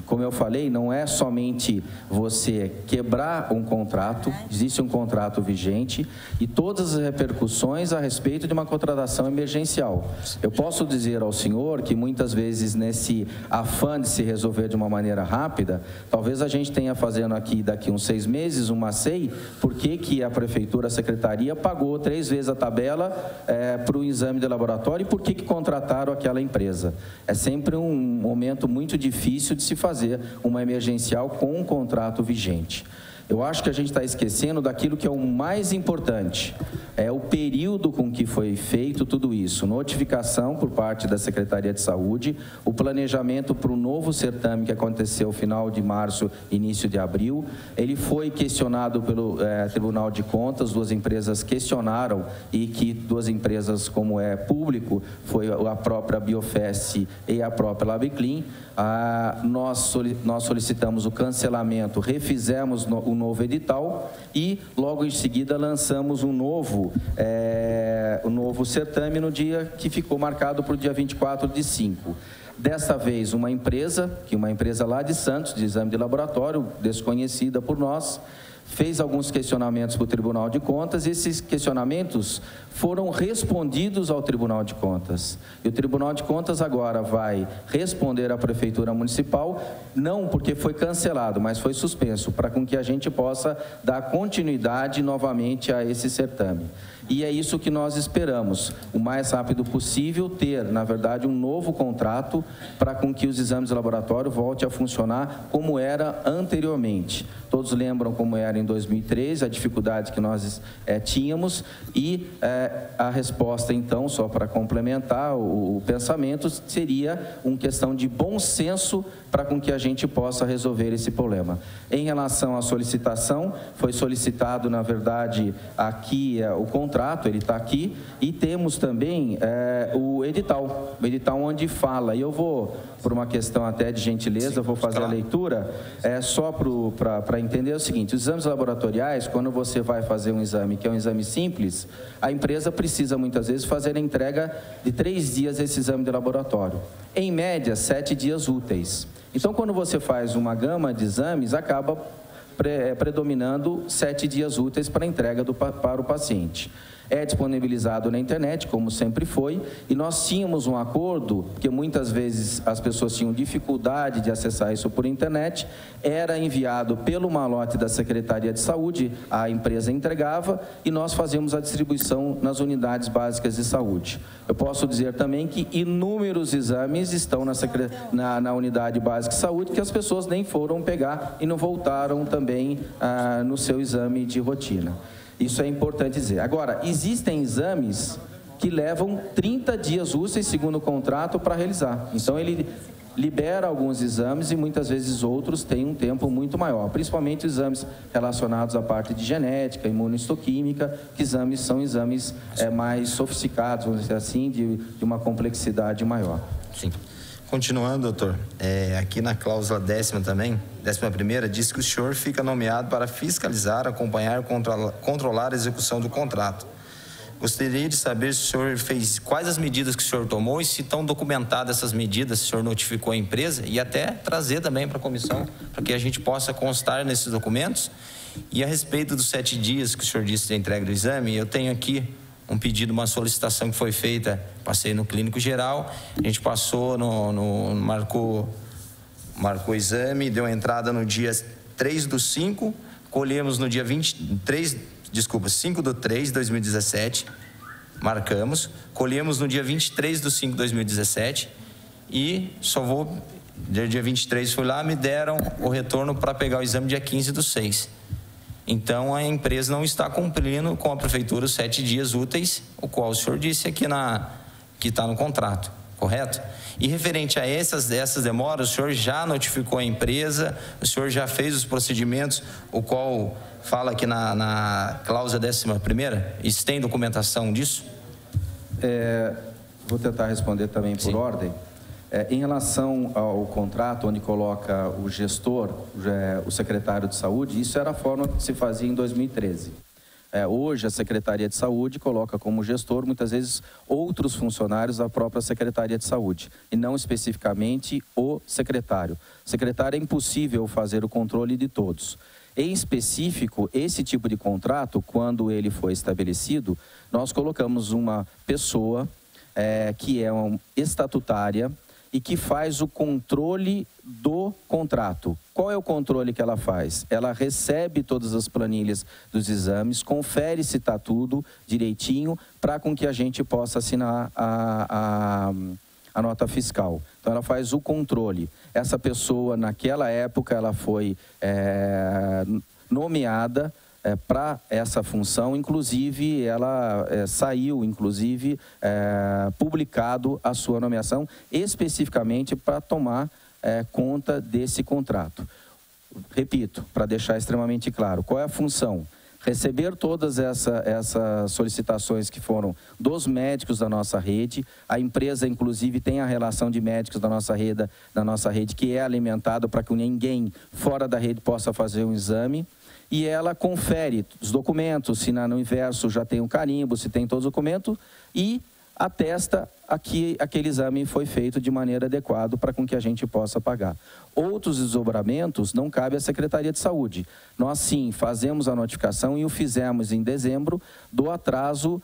Como eu falei, não é somente você quebrar um contrato, existe um contrato vigente e todas as repercussões a respeito de uma contratação emergencial. Eu posso dizer ao senhor que muitas vezes nesse afã de se resolver de uma maneira rápida, talvez a gente tenha fazendo aqui daqui uns 6 meses uma SEI, porque que a prefeitura, a secretaria pagou 3 vezes a tabela para o exame de laboratório e por que contrataram aquela empresa. É sempre um momento muito difícil de se fazer uma emergencial com um contrato vigente. Eu acho que a gente está esquecendo daquilo que é o mais importante, é o período com que foi feito tudo isso, notificação por parte da Secretaria de Saúde, o planejamento para o novo certame que aconteceu no final de março, início de abril, ele foi questionado pelo Tribunal de Contas, 2 empresas questionaram e que 2 empresas, como é público, foi a própria Biofest e a própria Labiclean. Nós solicitamos o cancelamento, refizemos o novo edital e logo em seguida lançamos um novo certame no dia que ficou marcado para o dia 24/5. Dessa vez uma empresa lá de Santos, de exame de laboratório, desconhecida por nós, fez alguns questionamentos para o Tribunal de Contas e esses questionamentos foram respondidos ao Tribunal de Contas. E o Tribunal de Contas agora vai responder à Prefeitura Municipal, não porque foi cancelado, mas foi suspenso, para com que a gente possa dar continuidade novamente a esse certame. E é isso que nós esperamos, o mais rápido possível, ter, na verdade, um novo contrato para com que os exames de laboratório voltem a funcionar como era anteriormente. Todos lembram como era em 2013, a dificuldade que nós tínhamos e a resposta, então, só para complementar o pensamento, seria uma questão de bom senso para com que a gente possa resolver esse problema. Em relação à solicitação, foi solicitado, na verdade, aqui o contrato, ele está aqui, e temos também o edital onde fala, e eu vou, por uma questão até de gentileza, vou fazer a leitura, só para entender o seguinte: os exames laboratoriais, quando você vai fazer um exame, que é um exame simples, a empresa precisa muitas vezes fazer a entrega de 3 dias esse exame de laboratório. Em média, 7 dias úteis. Então, quando você faz uma gama de exames, acaba predominando 7 dias úteis para a entrega para o paciente. É disponibilizado na internet, como sempre foi, e nós tínhamos um acordo, porque muitas vezes as pessoas tinham dificuldade de acessar isso por internet, era enviado pelo malote da Secretaria de Saúde, a empresa entregava e nós fazíamos a distribuição nas unidades básicas de saúde. Eu posso dizer também que inúmeros exames estão na unidade básica de saúde que as pessoas nem foram pegar e não voltaram também no seu exame de rotina. Isso é importante dizer. Agora, existem exames que levam 30 dias úteis, segundo o contrato, para realizar. Então, ele libera alguns exames e muitas vezes outros têm um tempo muito maior, principalmente exames relacionados à parte de genética, imunohistoquímica, que são exames mais sofisticados, vamos dizer assim, de uma complexidade maior. Sim. Continuando, doutor, aqui na cláusula 11ª, diz que o senhor fica nomeado para fiscalizar, acompanhar e controlar a execução do contrato. Gostaria de saber se o senhor quais as medidas que o senhor tomou e se estão documentadas essas medidas, se o senhor notificou a empresa e até trazer também para a comissão, para que a gente possa constar nesses documentos. E a respeito dos 7 dias que o senhor disse da entrega do exame, eu tenho aqui um pedido, uma solicitação que foi feita, passei no clínico geral, a gente passou, marcou o exame, deu entrada no dia 3/5, colhemos no dia 5/3/2017, marcamos, colhemos no dia 23/5/2017 e dia 23 fui lá, me deram o retorno para pegar o exame dia 15/6. Então, a empresa não está cumprindo com a prefeitura os 7 dias úteis, o qual o senhor disse aqui que está no contrato, correto? E referente a essas demoras, o senhor já notificou a empresa, o senhor já fez os procedimentos, o qual fala aqui na cláusula 11ª? Isso tem documentação disso? Vou tentar responder também por ordem. Em relação ao contrato, onde coloca o gestor, o secretário de saúde, isso era a forma que se fazia em 2013. Hoje, a Secretaria de Saúde coloca como gestor, muitas vezes, outros funcionários da própria Secretaria de Saúde, e não especificamente o secretário. O secretário é impossível fazer o controle de todos. Em específico, esse tipo de contrato, quando ele foi estabelecido, nós colocamos uma pessoa que é estatutária e que faz o controle do contrato. Qual é o controle que ela faz? Ela recebe todas as planilhas dos exames, confere se está tudo direitinho, para com que a gente possa assinar a nota fiscal. Então, ela faz o controle. Essa pessoa, naquela época, ela foi nomeada para essa função, inclusive ela saiu, publicado a sua nomeação, especificamente para tomar conta desse contrato. Repito, para deixar extremamente claro, qual é a função? Receber todas essas solicitações que foram dos médicos da nossa rede. A empresa, inclusive, tem a relação de médicos da nossa rede que é alimentada para que ninguém fora da rede possa fazer um exame. E ela confere os documentos, se no inverso já tem um carimbo, se tem todos os documentos, e atesta que aquele exame foi feito de maneira adequada para com que a gente possa pagar. Outros desdobramentos não cabe à Secretaria de Saúde. Nós, sim, fazemos a notificação e o fizemos em dezembro do atraso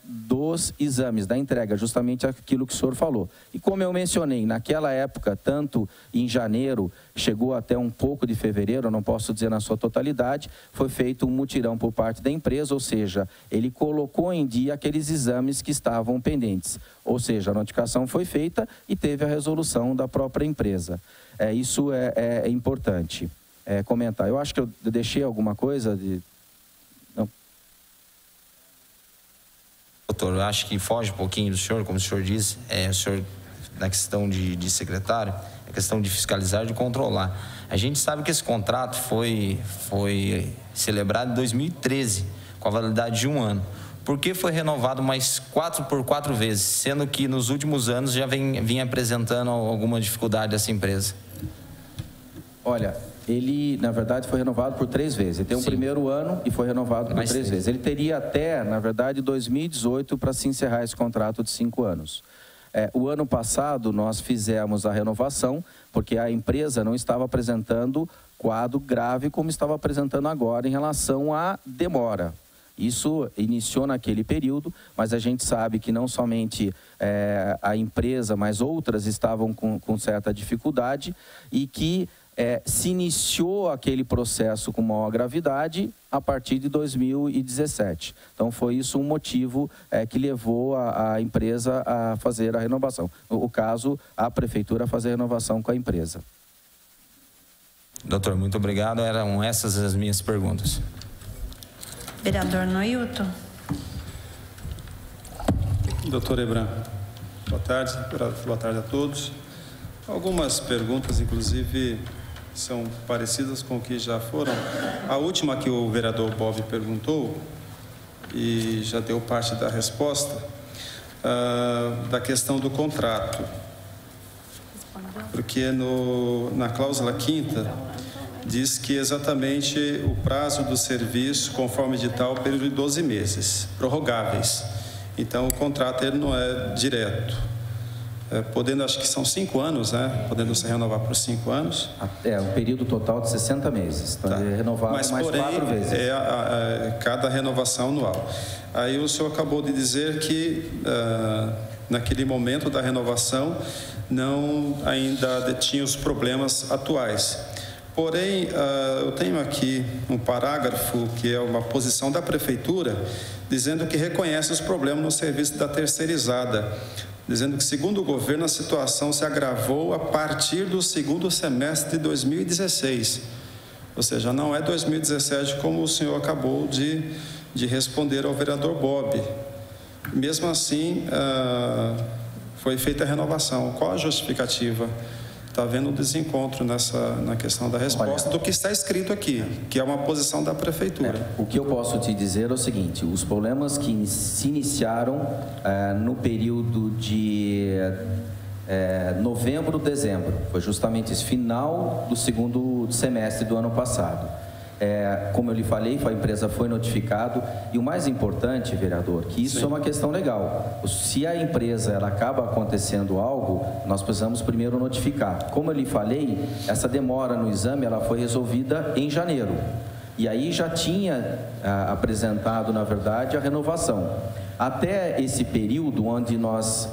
dos exames, da entrega, justamente aquilo que o senhor falou. E como eu mencionei, naquela época, tanto em janeiro, chegou até um pouco de fevereiro, eu não posso dizer na sua totalidade, foi feito um mutirão por parte da empresa, ou seja, ele colocou em dia aqueles exames que estavam pendentes. Ou seja, a notificação foi feita e teve a resolução da própria empresa. Isso é importante comentar. Eu acho que eu deixei alguma coisa de... Não. Doutor, eu acho que foge um pouquinho do senhor, como o senhor disse, o senhor, na questão de secretário, a questão de fiscalizar e de controlar. A gente sabe que esse contrato foi celebrado em 2013, com a validade de 1 ano. Por que foi renovado mais 4 vezes, sendo que nos últimos anos já vinha apresentando alguma dificuldade essa empresa? Olha, ele, na verdade, foi renovado por 3 vezes. Ele tem um primeiro ano e foi renovado por 3 vezes. Ele teria até, na verdade, 2018 para se encerrar esse contrato de 5 anos. O ano passado, nós fizemos a renovação, porque a empresa não estava apresentando quadro grave como estava apresentando agora em relação à demora. Isso iniciou naquele período, mas a gente sabe que não somente a empresa, mas outras estavam com certa dificuldade e que se iniciou aquele processo com maior gravidade a partir de 2017. Então, foi isso um motivo que levou a empresa a fazer a renovação. No caso, a prefeitura a fazer a renovação com a empresa. Doutor, muito obrigado. Eram essas as minhas perguntas. Vereador Noilton. Doutor Hebran, boa tarde a todos. Algumas perguntas, inclusive, são parecidas com o que já foram. A última que o vereador Bob perguntou, e já deu parte da resposta, da questão do contrato. Porque na cláusula 5ª, diz que exatamente o prazo do serviço, conforme edital, período de 12 meses, prorrogáveis. Então, o contrato ele não é direto. Podendo, acho que são 5 anos, né? Podendo se renovar por 5 anos. Um período total de 60 meses. Então, ele é renovado mais 4 vezes. Cada renovação anual. Aí o senhor acabou de dizer que, naquele momento da renovação, não ainda detinha os problemas atuais. Porém, eu tenho aqui um parágrafo que é uma posição da prefeitura dizendo que reconhece os problemas no serviço da terceirizada, dizendo que, segundo o governo, a situação se agravou a partir do 2º semestre de 2016. Ou seja, não é 2017 como o senhor acabou de responder ao vereador Bob. Mesmo assim, foi feita a renovação. Qual a justificativa? Está havendo um desencontro na questão da resposta do que está escrito aqui, que é uma posição da prefeitura. O que eu posso te dizer é o seguinte: os problemas que se iniciaram no período de novembro, dezembro, foi justamente esse final do 2º semestre do ano passado. Como eu lhe falei, a empresa foi notificada. E o mais importante, vereador, que isso é uma questão legal. Se a empresa ela acaba acontecendo algo, nós precisamos primeiro notificar. Como eu lhe falei, essa demora no exame ela foi resolvida em janeiro. E aí já tinha apresentado, na verdade, a renovação. Até esse período onde nós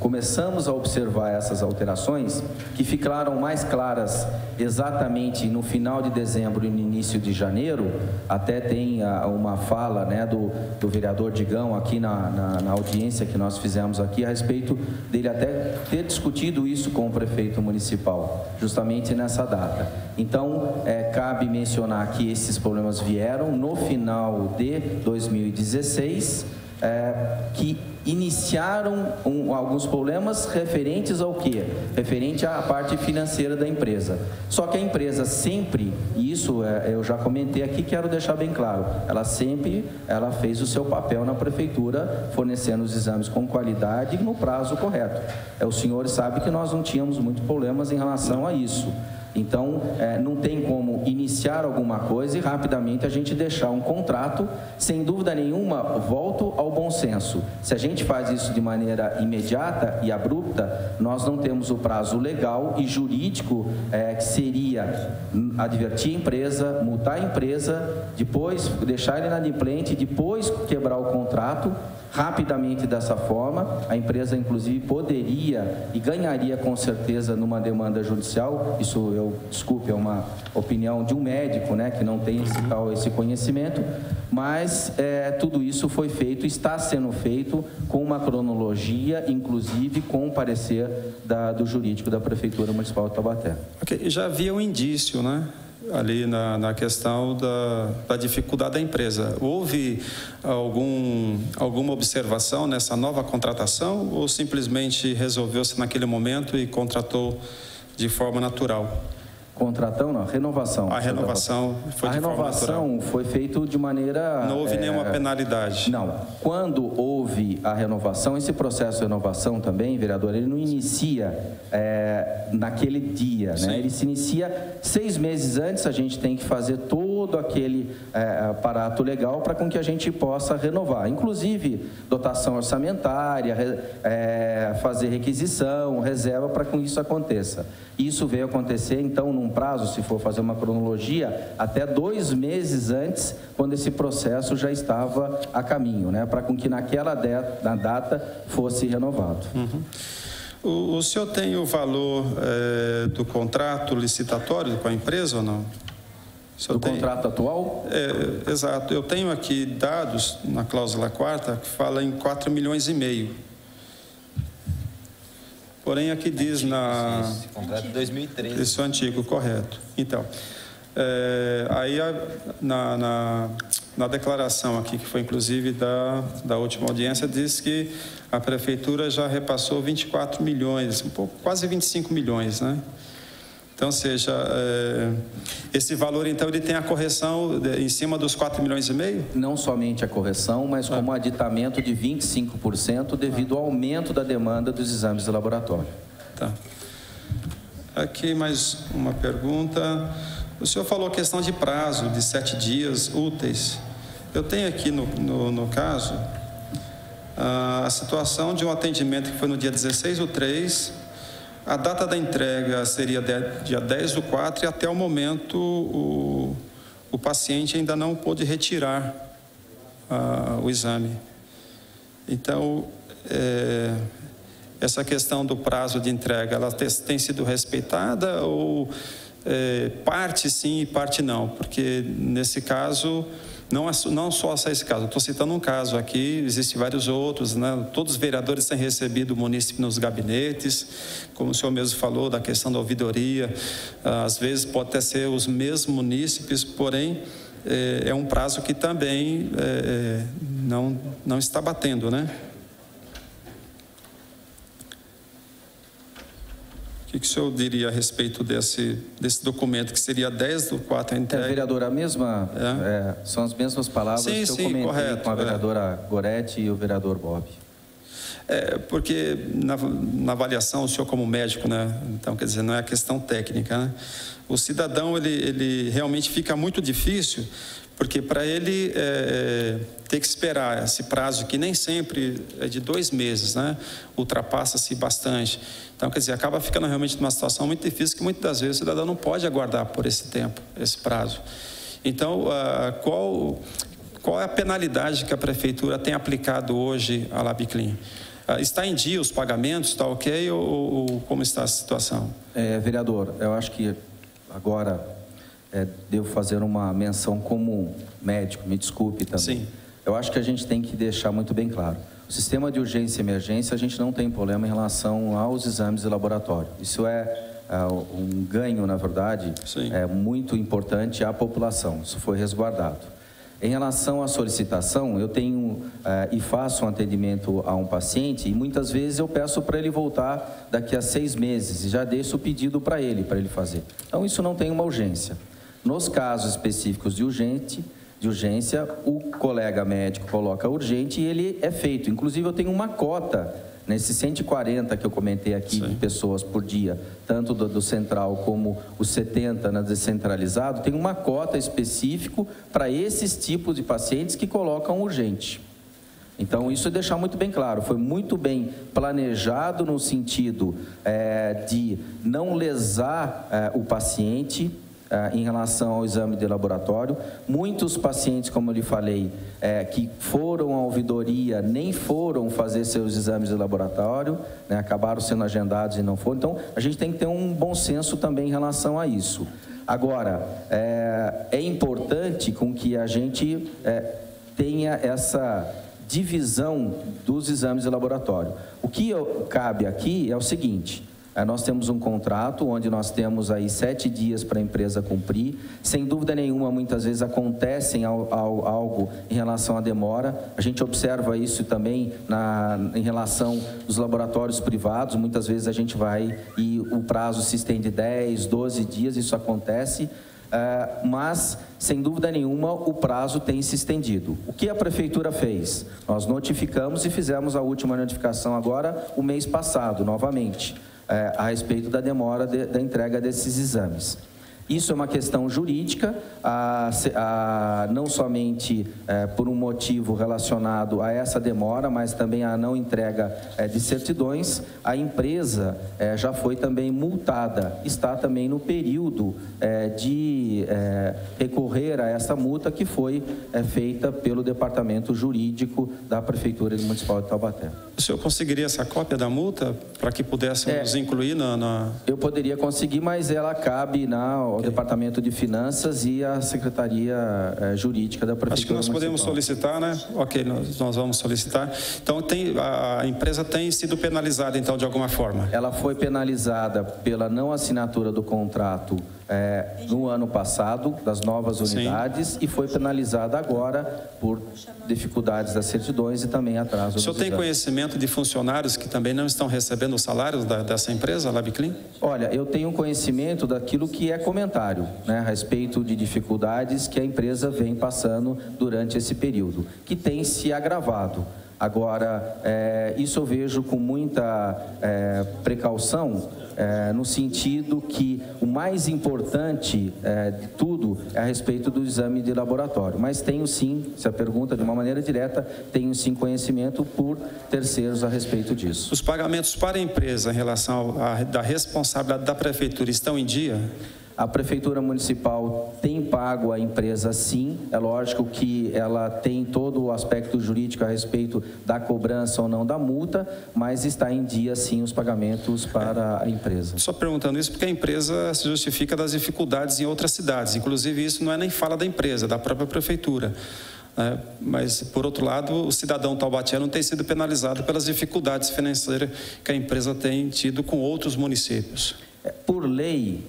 começamos a observar essas alterações, que ficaram mais claras exatamente no final de dezembro e no início de janeiro, até tem uma fala, né, do vereador Digão aqui na audiência que nós fizemos aqui, a respeito dele até ter discutido isso com o prefeito municipal, justamente nessa data. Então, cabe mencionar que esses problemas vieram no final de 2016, que iniciaram alguns problemas referentes ao quê? Referente à parte financeira da empresa. Só que a empresa sempre, e isso eu já comentei aqui, quero deixar bem claro, ela fez o seu papel na prefeitura, fornecendo os exames com qualidade e no prazo correto. O senhor sabe que nós não tínhamos muitos problemas em relação a isso. Então, não tem como iniciar alguma coisa e rapidamente a gente deixar um contrato. Sem dúvida nenhuma, volto ao bom senso. Se a gente faz isso de maneira imediata e abrupta, nós não temos o prazo legal e jurídico que seria advertir a empresa, multar a empresa, depois deixar ele inadimplente, depois quebrar o contrato. Rapidamente dessa forma, a empresa inclusive poderia e ganharia com certeza numa demanda judicial. Isso, desculpe, é uma opinião de um médico, né, que não tem esse conhecimento, mas tudo isso foi feito, está sendo feito com uma cronologia, inclusive com o parecer do jurídico da Prefeitura Municipal de Taubaté. Okay. Já havia um indício, né? Ali na questão da dificuldade da empresa. Houve alguma observação nessa nova contratação ou simplesmente resolveu-se naquele momento e contratou de forma natural? Contratão, não, renovação. A renovação foi de forma natural. A renovação foi feita de maneira... Não houve nenhuma penalidade. Não. Quando houve a renovação, esse processo de renovação também, vereador, ele não inicia naquele dia, né? Ele se inicia 6 meses antes, a gente tem que fazer todo aquele aparato legal para com que a gente possa renovar. Inclusive, dotação orçamentária, fazer requisição, reserva para que isso aconteça. Isso veio acontecer, então, num prazo, se for fazer uma cronologia, até 2 meses antes, quando esse processo já estava a caminho, né? Para com que naquela data fosse renovado. Uhum. O senhor tem o valor do contrato licitatório com a empresa ou não? Do contrato atual? Exato. Eu tenho aqui dados na cláusula 4ª que fala em 4,5 milhões. Porém, aqui diz Esse contrato de 2013. Isso é antigo, correto. Então, aí na declaração aqui, que foi inclusive da última audiência, diz que a Prefeitura já repassou 24 milhões, quase 25 milhões, né? Então, ou seja, esse valor, então, ele tem a correção em cima dos 4,5 milhões? Não somente a correção, mas como aditamento de 25% devido ao aumento da demanda dos exames de laboratório. Tá. Aqui mais uma pergunta. O senhor falou a questão de prazo de 7 dias úteis. Eu tenho aqui no caso a situação de um atendimento que foi no dia 16/3. A data da entrega seria dia 10/4 e até o momento o paciente ainda não pôde retirar o exame. Então, essa questão do prazo de entrega, ela tem sido respeitada ou parte sim e parte não? Porque nesse caso... Não só esse caso, estou citando um caso aqui, existem vários outros, né? Todos os vereadores têm recebido o munícipe nos gabinetes, como o senhor mesmo falou, da questão da ouvidoria, às vezes pode até ser os mesmos munícipes, porém é um prazo que também não está batendo, né? O que o senhor diria a respeito desse documento, que seria 10/4 a entrega? Vereadora, são as mesmas palavras que eu comentei com a vereadora Goretti e o vereador Bob. Porque na avaliação, o senhor como médico, né? Então, quer dizer, não é a questão técnica, né? O cidadão, ele realmente fica muito difícil, porque para ele ter que esperar esse prazo, que nem sempre é de 2 meses, né? Ultrapassa-se bastante. Então, quer dizer, acaba ficando realmente numa situação muito difícil, que muitas das vezes o cidadão não pode aguardar por esse tempo, esse prazo. Então, qual é a penalidade que a Prefeitura tem aplicado hoje à Labiclean? Está em dia os pagamentos, está ok, ou como está a situação? Vereador, eu acho que agora devo fazer uma menção como médico, me desculpe também. Sim. Eu acho que a gente tem que deixar muito bem claro. O sistema de urgência e emergência, a gente não tem problema em relação aos exames de laboratório. Isso é um ganho, na verdade, muito importante à população. Isso foi resguardado. Em relação à solicitação, eu tenho e faço um atendimento a um paciente e muitas vezes eu peço para ele voltar daqui a 6 meses e já deixo o pedido para ele fazer. Então, isso não tem uma urgência. Nos casos específicos de urgência, o colega médico coloca urgente e ele é feito. Inclusive, eu tenho uma cota nesses 140 que eu comentei aqui de pessoas por dia, tanto do central como os 70 na descentralizado, tem uma cota específica para esses tipos de pacientes que colocam urgente. Então, isso é deixar muito bem claro, foi muito bem planejado no sentido de não lesar o paciente em relação ao exame de laboratório. Muitos pacientes, como eu lhe falei, que foram à ouvidoria, nem foram fazer seus exames de laboratório, né, acabaram sendo agendados e não foram. Então, a gente tem que ter um bom senso também em relação a isso. Agora, é importante com que a gente tenha essa divisão dos exames de laboratório. O que cabe aqui é o seguinte: nós temos um contrato onde nós temos aí 7 dias para a empresa cumprir. Sem dúvida nenhuma, muitas vezes acontecem algo em relação à demora. A gente observa isso também em relação aos laboratórios privados. Muitas vezes a gente vai e o prazo se estende 10, 12 dias, isso acontece. Mas, sem dúvida nenhuma, o prazo tem se estendido. O que a Prefeitura fez? Nós notificamos e fizemos a última notificação agora, o mês passado, novamente, a respeito da demora da entrega desses exames. Isso é uma questão jurídica, não somente por um motivo relacionado a essa demora, mas também a não entrega de certidões. A empresa já foi também multada, está também no período de recorrer a essa multa que foi feita pelo Departamento Jurídico da Prefeitura Municipal de Taubaté. O senhor conseguiria essa cópia da multa para que pudéssemos incluir na... Eu poderia conseguir, mas ela cabe ao Departamento de Finanças e à Secretaria Jurídica da Prefeitura. Acho que nós podemos solicitar, né? Ok, nós vamos solicitar. Então, a empresa tem sido penalizada, então, de alguma forma? Ela foi penalizada pela não assinatura do contrato no ano passado, das novas unidades, e foi penalizada agora por dificuldades das certidões e também atraso. O senhor tem conhecimento de funcionários que também não estão recebendo os salários dessa empresa, Labiclean? Olha, eu tenho conhecimento daquilo que é comentário, né, a respeito de dificuldades que a empresa vem passando durante esse período, que tem se agravado. Agora, isso eu vejo com muita precaução, no sentido que o mais importante de tudo é a respeito do exame de laboratório. Mas tenho sim, se a pergunta de uma maneira direta, tenho sim conhecimento por terceiros a respeito disso. Os pagamentos para a empresa em relação da responsabilidade da Prefeitura estão em dia? A Prefeitura Municipal tem pago a empresa, sim. É lógico que ela tem todo o aspecto jurídico a respeito da cobrança ou não da multa, mas está em dia, sim, os pagamentos para a empresa. Só perguntando isso porque a empresa se justifica das dificuldades em outras cidades. Inclusive, isso não é nem fala da empresa, da própria Prefeitura. Mas, por outro lado, o cidadão taubatiano tem sido penalizado pelas dificuldades financeiras que a empresa tem tido com outros municípios. Por lei,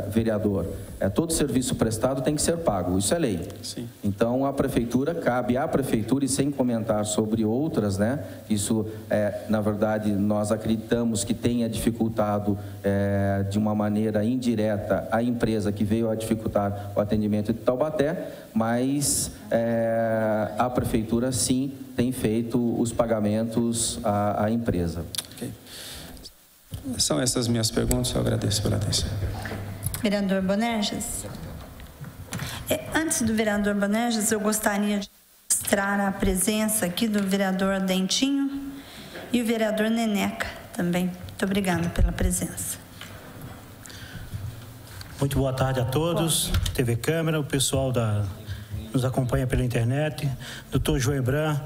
vereador, todo serviço prestado tem que ser pago, isso é lei. Sim. Então, a prefeitura, cabe à prefeitura, e sem comentar sobre outras, né? Isso, na verdade, nós acreditamos que tenha dificultado de uma maneira indireta a empresa que veio a dificultar o atendimento de Taubaté, mas a prefeitura, sim, tem feito os pagamentos à empresa. Okay. São essas minhas perguntas, eu agradeço pela atenção. Vereador Bonerges. Antes do vereador Bonerges, eu gostaria de registrar a presença aqui do vereador Dentinho e o vereador Neneca também. Muito obrigada pela presença. Muito boa tarde a todos, TV Câmara, o pessoal nos acompanha pela internet, doutor João Hebran,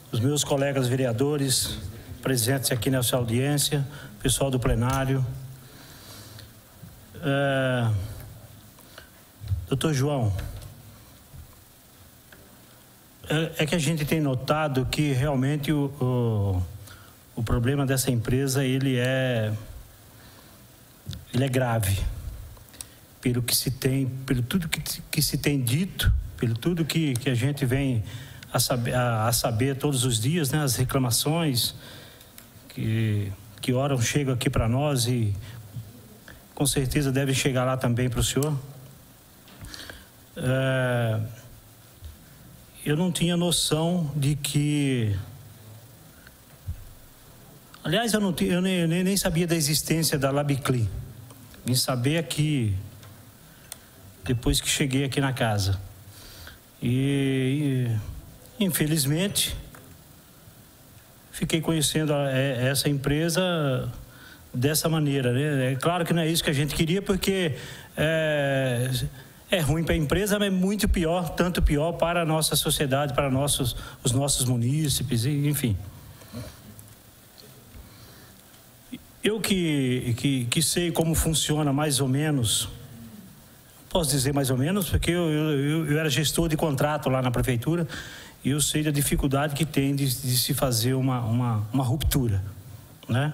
os meus colegas vereadores presentes aqui nessa audiência, pessoal do plenário. Doutor João, é que a gente tem notado que realmente o problema dessa empresa ele é grave, pelo que se tem, pelo tudo que se tem dito, pelo tudo que a gente vem a saber todos os dias, né, as reclamações que ora chegam aqui para nós e com certeza devem chegar lá também para o senhor. Eu não tinha noção de que... Aliás, eu nem sabia da existência da Labicli. Vim saber aqui, depois que cheguei aqui na casa. E infelizmente, fiquei conhecendo essa empresa dessa maneira, né? É claro que não é isso que a gente queria, porque é ruim para a empresa, mas é muito pior, tanto pior para a nossa sociedade, para os nossos munícipes, enfim. Eu que sei como funciona mais ou menos, posso dizer mais ou menos, porque eu era gestor de contrato lá na prefeitura e eu sei da dificuldade que tem de se fazer uma ruptura, né?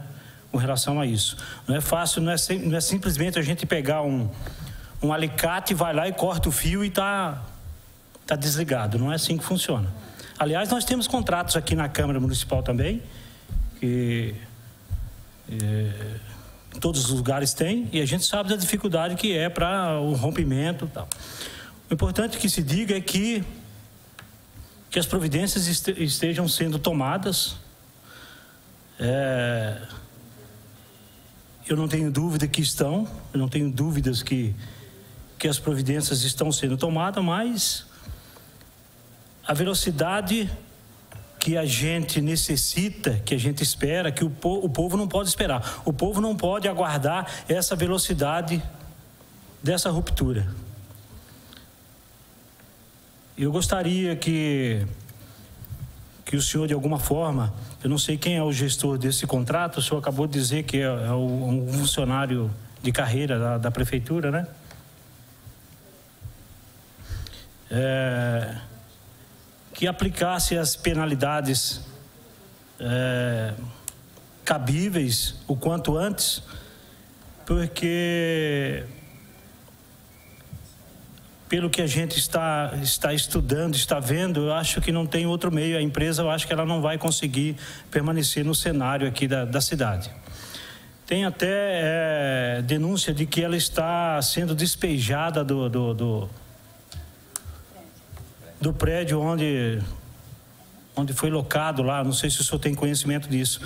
Com relação a isso. Não é fácil, não é simplesmente a gente pegar um alicate, vai lá e corta o fio e tá desligado. Não é assim que funciona. Aliás, nós temos contratos aqui na Câmara Municipal também, que em todos os lugares tem, e a gente sabe da dificuldade que é para o rompimento e tal. O importante que se diga é que as providências estejam sendo tomadas. Eu não tenho dúvida que estão, eu não tenho dúvidas que as providências estão sendo tomadas, mas a velocidade que a gente necessita, que a gente espera, que o povo não pode esperar. O povo não pode aguardar essa velocidade dessa ruptura. Eu gostaria que o senhor, de alguma forma, eu não sei quem é o gestor desse contrato, o senhor acabou de dizer que é um funcionário de carreira da prefeitura, né? Que aplicasse as penalidades cabíveis o quanto antes, porque pelo que a gente está estudando, está vendo, eu acho que não tem outro meio. A empresa, eu acho que ela não vai conseguir permanecer no cenário aqui da cidade. Tem até denúncia de que ela está sendo despejada do prédio onde foi locado lá. Não sei se o senhor tem conhecimento disso.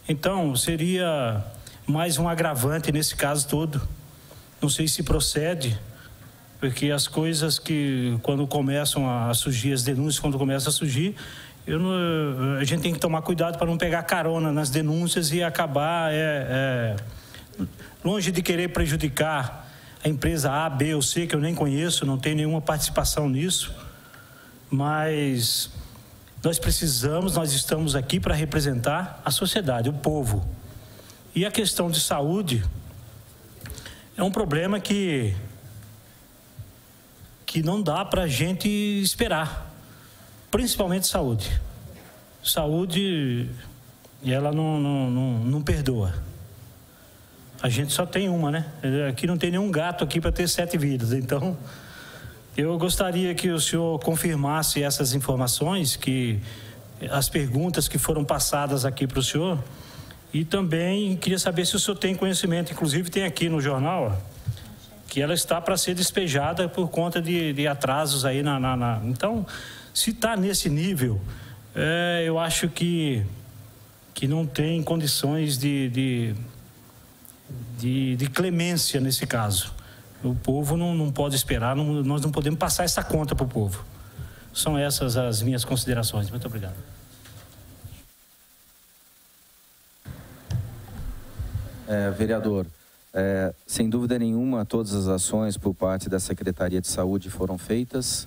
Então, seria mais um agravante nesse caso todo. Não sei se procede, porque as coisas que, quando começam a surgir, as denúncias, quando começam a surgir, a gente tem que tomar cuidado para não pegar carona nas denúncias e acabar, longe de querer prejudicar a empresa A, B ou C, que eu nem conheço, não tenho nenhuma participação nisso, mas nós estamos aqui para representar a sociedade, o povo. E a questão de saúde é um problema que não dá para a gente esperar, principalmente saúde. Saúde, ela não perdoa. A gente só tem uma, né? Aqui não tem nenhum gato aqui para ter 7 vidas. Então, eu gostaria que o senhor confirmasse essas informações, que as perguntas que foram passadas aqui para o senhor. E também queria saber se o senhor tem conhecimento, inclusive tem aqui no jornal, que ela está para ser despejada por conta de atrasos aí Então, se está nesse nível, eu acho que não tem condições de clemência nesse caso. O povo não pode esperar, nós não podemos passar essa conta para o povo. São essas as minhas considerações. Muito obrigado. Vereador, sem dúvida nenhuma, todas as ações por parte da Secretaria de Saúde foram feitas,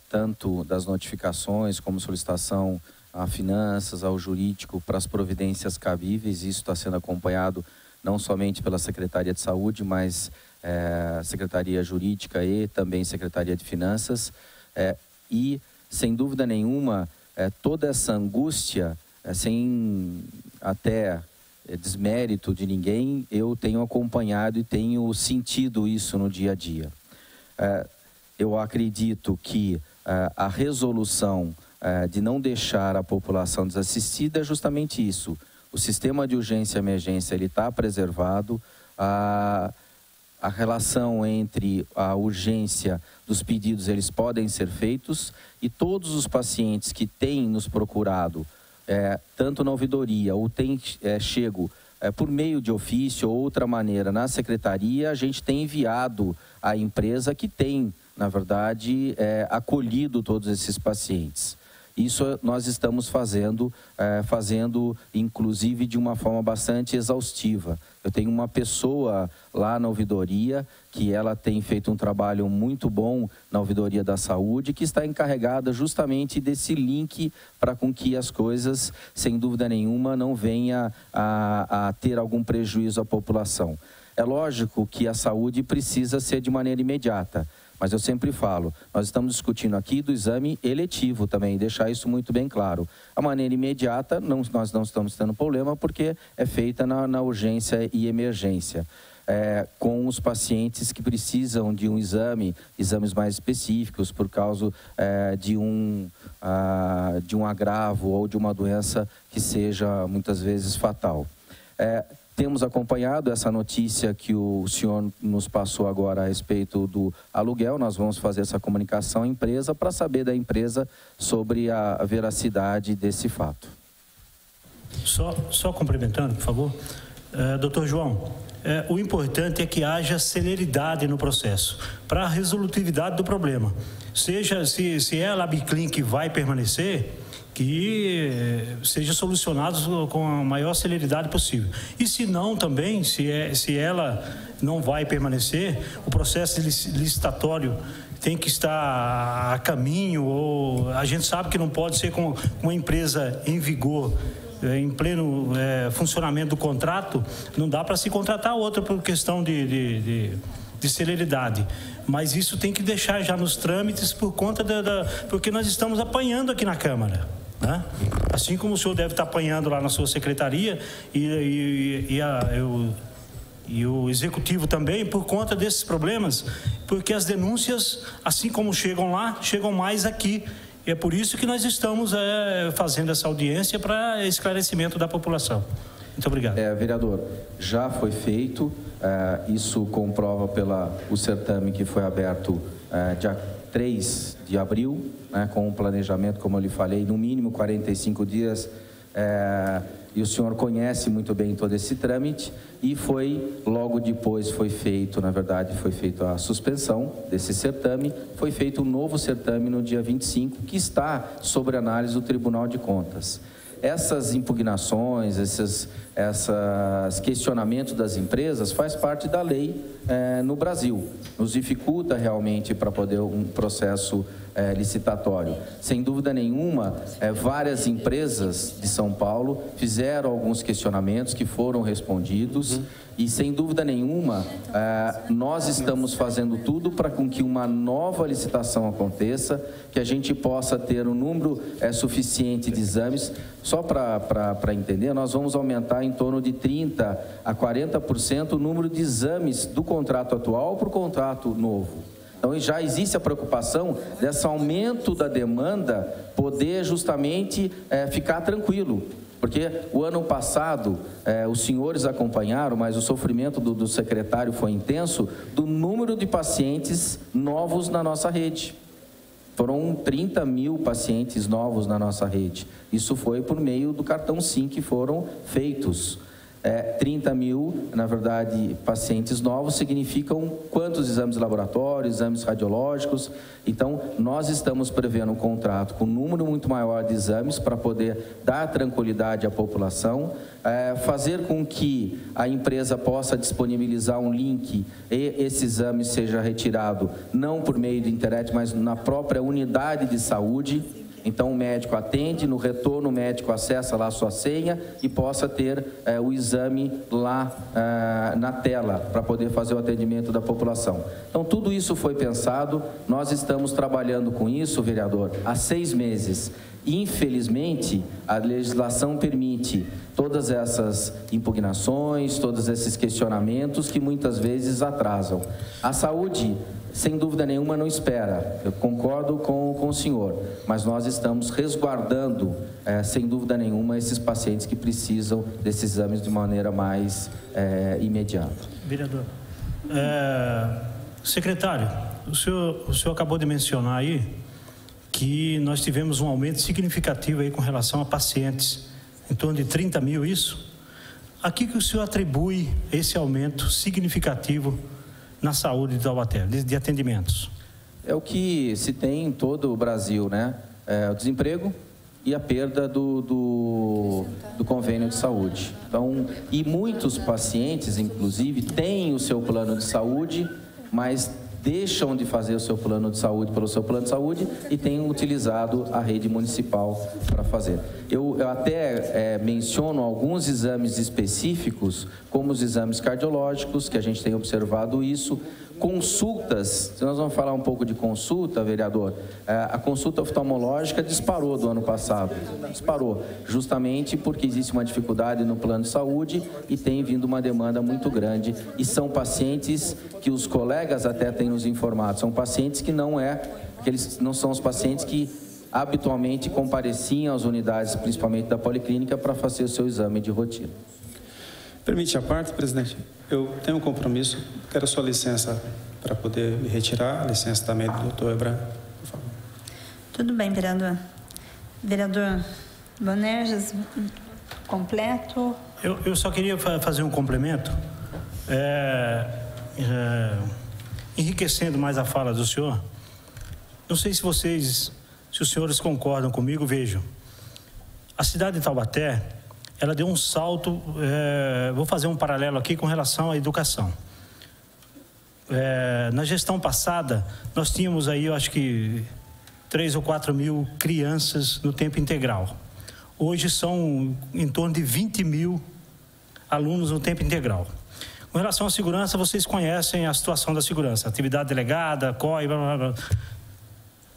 tanto das notificações como solicitação a finanças, ao jurídico, para as providências cabíveis. Isso está sendo acompanhado não somente pela Secretaria de Saúde, mas Secretaria Jurídica e também Secretaria de Finanças. E, sem dúvida nenhuma, toda essa angústia, sem até desmérito de ninguém, eu tenho acompanhado e tenho sentido isso no dia a dia. Eu acredito que a resolução de não deixar a população desassistida é justamente isso. O sistema de urgência e emergência ele está preservado, a relação entre a urgência dos pedidos eles podem ser feitos, e todos os pacientes que têm nos procurado, tanto na ouvidoria ou têm chego por meio de ofício ou outra maneira na secretaria, a gente tem enviado à empresa que tem, na verdade, acolhido todos esses pacientes. Isso nós estamos fazendo inclusive de uma forma bastante exaustiva. Eu tenho uma pessoa lá na ouvidoria que ela tem feito um trabalho muito bom na ouvidoria da saúde, que está encarregada justamente desse link para com que as coisas, sem dúvida nenhuma, não venha a ter algum prejuízo à população. É lógico que a saúde precisa ser de maneira imediata. Mas eu sempre falo, nós estamos discutindo aqui do exame eletivo também, deixar isso muito bem claro. A maneira imediata, nós não estamos tendo problema, porque é feita na urgência e emergência. Com os pacientes que precisam de um exames mais específicos, por causa de um agravo ou de uma doença que seja, muitas vezes, fatal. Temos acompanhado essa notícia que o senhor nos passou agora a respeito do aluguel. Nós vamos fazer essa comunicação à empresa para saber da empresa sobre a veracidade desse fato. Só complementando, por favor. Doutor João, o importante é que haja celeridade no processo, para a resolutividade do problema. Seja se é a LabClean que vai permanecer, que seja solucionado com a maior celeridade possível. E se não também, se ela não vai permanecer, o processo licitatório tem que estar a caminho, ou a gente sabe que não pode ser com uma empresa em vigor, em pleno funcionamento do contrato, não dá para se contratar outra por questão de celeridade. Mas isso tem que deixar já nos trâmites por conta porque nós estamos apanhando aqui na Câmara, né? Assim como o senhor deve estar apanhando lá na sua secretaria e o executivo também, por conta desses problemas, porque as denúncias, assim como chegam lá, chegam mais aqui. E é por isso que nós estamos fazendo essa audiência para esclarecimento da população. Muito obrigado. Vereador, já foi feito, isso comprova o certame que foi aberto dia 3 de abril, com um planejamento, como eu lhe falei, no mínimo 45 dias, e o senhor conhece muito bem todo esse trâmite, e logo depois foi feito, na verdade, foi feita a suspensão desse certame, foi feito um novo certame no dia 25, que está sob análise do Tribunal de Contas. Essas impugnações, esses questionamentos das empresas faz parte da lei no Brasil. Nos dificulta realmente para poder um processo licitatório. Sem dúvida nenhuma, várias empresas de São Paulo fizeram alguns questionamentos que foram respondidos e, sem dúvida nenhuma, nós estamos fazendo tudo para que uma nova licitação aconteça, que a gente possa ter um número suficiente de exames. Só para entender, nós vamos aumentar em em torno de 30% a 40% o número de exames do contrato atual para o contrato novo. Então, já existe a preocupação desse aumento da demanda poder justamente ficar tranquilo. Porque o ano passado, os senhores acompanharam, mas o sofrimento do secretário foi intenso, do número de pacientes novos na nossa rede. Foram 30 mil pacientes novos na nossa rede. Isso foi por meio do cartão SIM que foram feitos. 30 mil, na verdade, pacientes novos significam quantos exames laboratórios, exames radiológicos. Então, nós estamos prevendo um contrato com um número muito maior de exames para poder dar tranquilidade à população, fazer com que a empresa possa disponibilizar um link e esse exame seja retirado não por meio de internet, mas na própria unidade de saúde. Então, o médico atende, no retorno o médico acessa lá a sua senha e possa ter o exame lá na tela para poder fazer o atendimento da população. Então, tudo isso foi pensado, nós estamos trabalhando com isso, vereador, há 6 meses. Infelizmente, a legislação permite todas essas impugnações, todos esses questionamentos que muitas vezes atrasam. A saúde, sem dúvida nenhuma, não espera. Eu concordo com o senhor, mas nós estamos resguardando, sem dúvida nenhuma, esses pacientes que precisam desses exames de maneira mais imediata. Vereador, secretário, o senhor acabou de mencionar aí que nós tivemos um aumento significativo aí com relação a pacientes, em torno de 30 mil, isso? A que o senhor atribui esse aumento significativo na saúde de Taubaté, de atendimentos? É o que se tem em todo o Brasil, né? O desemprego e a perda do convênio de saúde. Então, e muitos pacientes, inclusive, têm o seu plano de saúde, mas deixam de fazer o seu plano de saúde pelo seu plano de saúde e têm utilizado a rede municipal para fazer. Eu até menciono alguns exames específicos, como os exames cardiológicos, que a gente tem observado isso, consultas, se nós vamos falar um pouco de consulta, vereador, a consulta oftalmológica disparou do ano passado, disparou, justamente porque existe uma dificuldade no plano de saúde e tem vindo uma demanda muito grande, e são pacientes que os colegas até têm nos informado, são pacientes que eles não são os pacientes que habitualmente compareciam às unidades, principalmente da policlínica, para fazer o seu exame de rotina. Permite a parte, presidente? Eu tenho um compromisso, quero a sua licença para poder me retirar, a licença também do doutor Ebran, por favor. Tudo bem, vereador. Vereador Bonerges, completo. Eu só queria fazer um complemento, enriquecendo mais a fala do senhor. Não sei se os senhores concordam comigo, vejam. A cidade de Taubaté, ela deu um salto, vou fazer um paralelo aqui com relação à educação. Na gestão passada, nós tínhamos aí, eu acho que 3 ou 4 mil crianças no tempo integral. Hoje são em torno de 20 mil alunos no tempo integral. Com relação à segurança, vocês conhecem a situação da segurança, atividade delegada, COI, blá, blá, blá.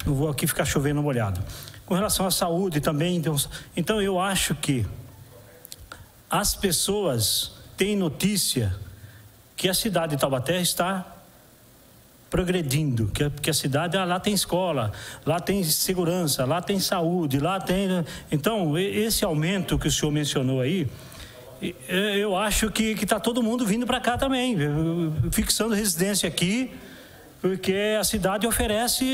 Não vou aqui ficar chovendo molhado. Com relação à saúde também, então eu acho que as pessoas têm notícia que a cidade de Taubaté está progredindo, que a cidade, lá tem escola, lá tem segurança, lá tem saúde, lá tem... Então, esse aumento que o senhor mencionou aí, eu acho que está todo mundo vindo para cá também, fixando residência aqui, porque a cidade oferece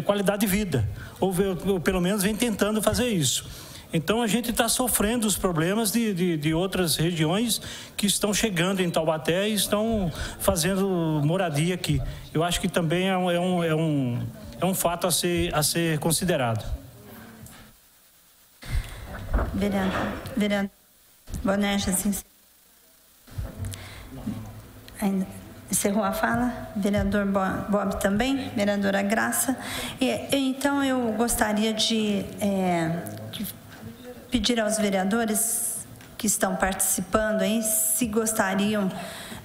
qualidade de vida, ou pelo menos vem tentando fazer isso. Então, a gente está sofrendo os problemas de outras regiões que estão chegando em Taubaté e estão fazendo moradia aqui. Eu acho que também é um fato a ser considerado. Vereador Bonerges, ainda encerrou a fala? Vereador Bob também? Vereadora Graça? Então, eu gostaria de pedir aos vereadores que estão participando aí, se gostariam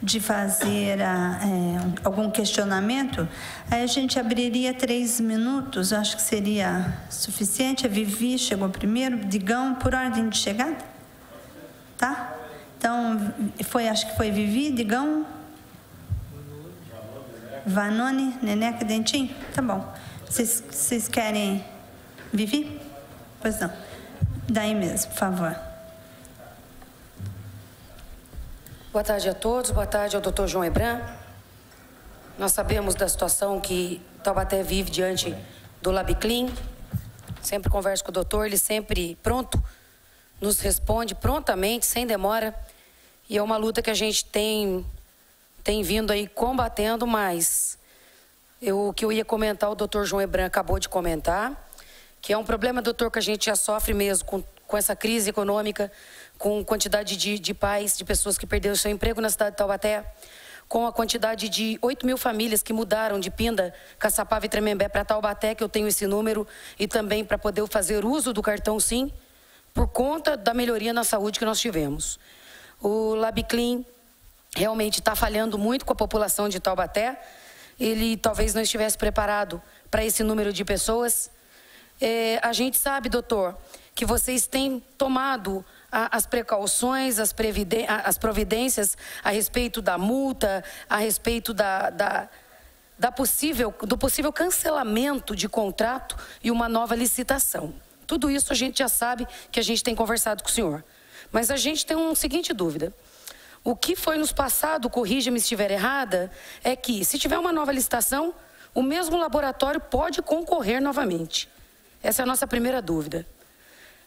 de fazer algum questionamento, aí a gente abriria 3 minutos, acho que seria suficiente. A Vivi chegou primeiro, Digão, por ordem de chegada? Tá? Então, acho que foi Vivi, Digão, Vanoni, Neneca, Dentinho? Tá bom. Vocês querem Vivi? Pois não. Daí mesmo, por favor. Boa tarde a todos, boa tarde ao Dr. João Hebran. Nós sabemos da situação que Taubaté vive diante do LabClean. Sempre converso com o doutor, ele sempre pronto, nos responde prontamente, sem demora. E é uma luta que a gente tem vindo aí combatendo, mas o que eu ia comentar, o doutor João Hebran acabou de comentar, que é um problema, doutor, que a gente já sofre mesmo com essa crise econômica, com quantidade de pais, de pessoas que perderam seu emprego na cidade de Taubaté, com a quantidade de 8 mil famílias que mudaram de Pinda, Caçapava e Tremembé para Taubaté, que eu tenho esse número, e também para poder fazer uso do cartão SIM, por conta da melhoria na saúde que nós tivemos. O LabClean realmente está falhando muito com a população de Taubaté. Ele talvez não estivesse preparado para esse número de pessoas. A gente sabe, doutor, que vocês têm tomado as precauções, as providências a respeito da multa, a respeito do possível cancelamento de contrato e uma nova licitação. Tudo isso a gente já sabe que a gente tem conversado com o senhor. Mas a gente tem uma seguinte dúvida. O que foi nos passado, corrija-me se estiver errada, é que se tiver uma nova licitação, o mesmo laboratório pode concorrer novamente. Essa é a nossa primeira dúvida.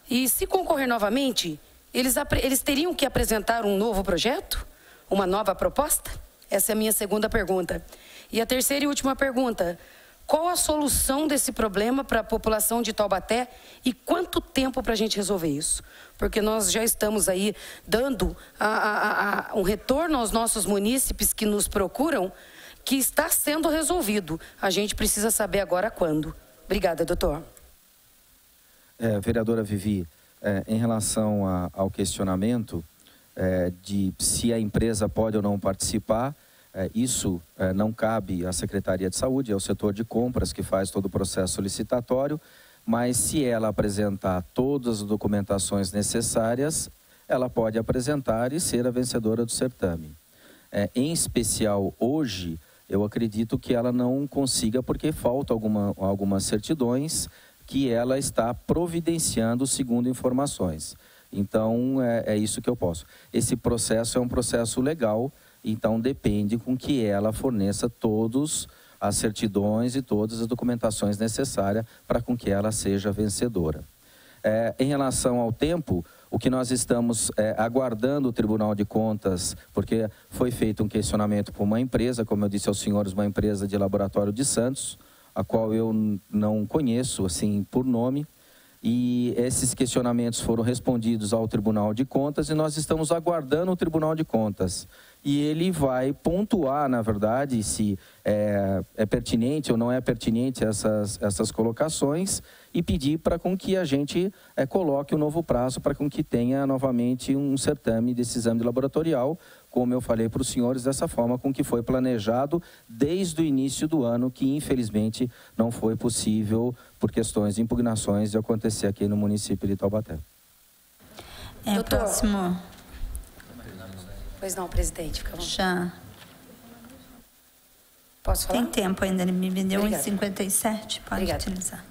E se concorrer novamente, eles teriam que apresentar um novo projeto? Uma nova proposta? Essa é a minha segunda pergunta. E a terceira e última pergunta. Qual a solução desse problema para a população de Taubaté e quanto tempo para a gente resolver isso? Porque nós já estamos aí dando um retorno aos nossos munícipes que nos procuram, que está sendo resolvido. A gente precisa saber agora quando. Obrigada, doutor. Vereadora Vivi, em relação ao questionamento de se a empresa pode ou não participar, isso não cabe à Secretaria de Saúde, é o setor de compras que faz todo o processo licitatório, mas se ela apresentar todas as documentações necessárias, ela pode apresentar e ser a vencedora do certame. Em especial hoje, eu acredito que ela não consiga porque faltam algumas certidões que ela está providenciando segundo informações. Então, é isso que eu posso. Esse processo é um processo legal, então depende com que ela forneça todas as certidões e todas as documentações necessárias para com que ela seja vencedora. Em relação ao tempo, o que nós estamos aguardando o Tribunal de Contas, porque foi feito um questionamento por uma empresa, como eu disse aos senhores, uma empresa de Laboratório de Santos, a qual eu não conheço assim por nome, e esses questionamentos foram respondidos ao Tribunal de Contas e nós estamos aguardando o Tribunal de Contas. E ele vai pontuar, na verdade, se é pertinente ou não é pertinente essas colocações e pedir para com que a gente coloque um novo prazo para com que tenha novamente um certame desse exame laboratorial, como eu falei para os senhores, dessa forma com que foi planejado desde o início do ano, que infelizmente não foi possível, por questões de impugnações, de acontecer aqui no município de Taubaté. Doutor. Próximo. Pois não, presidente, fica bom. Já. Posso falar? Tem tempo ainda, ele me deu Obrigada. 1,57, pode Obrigada. utilizar.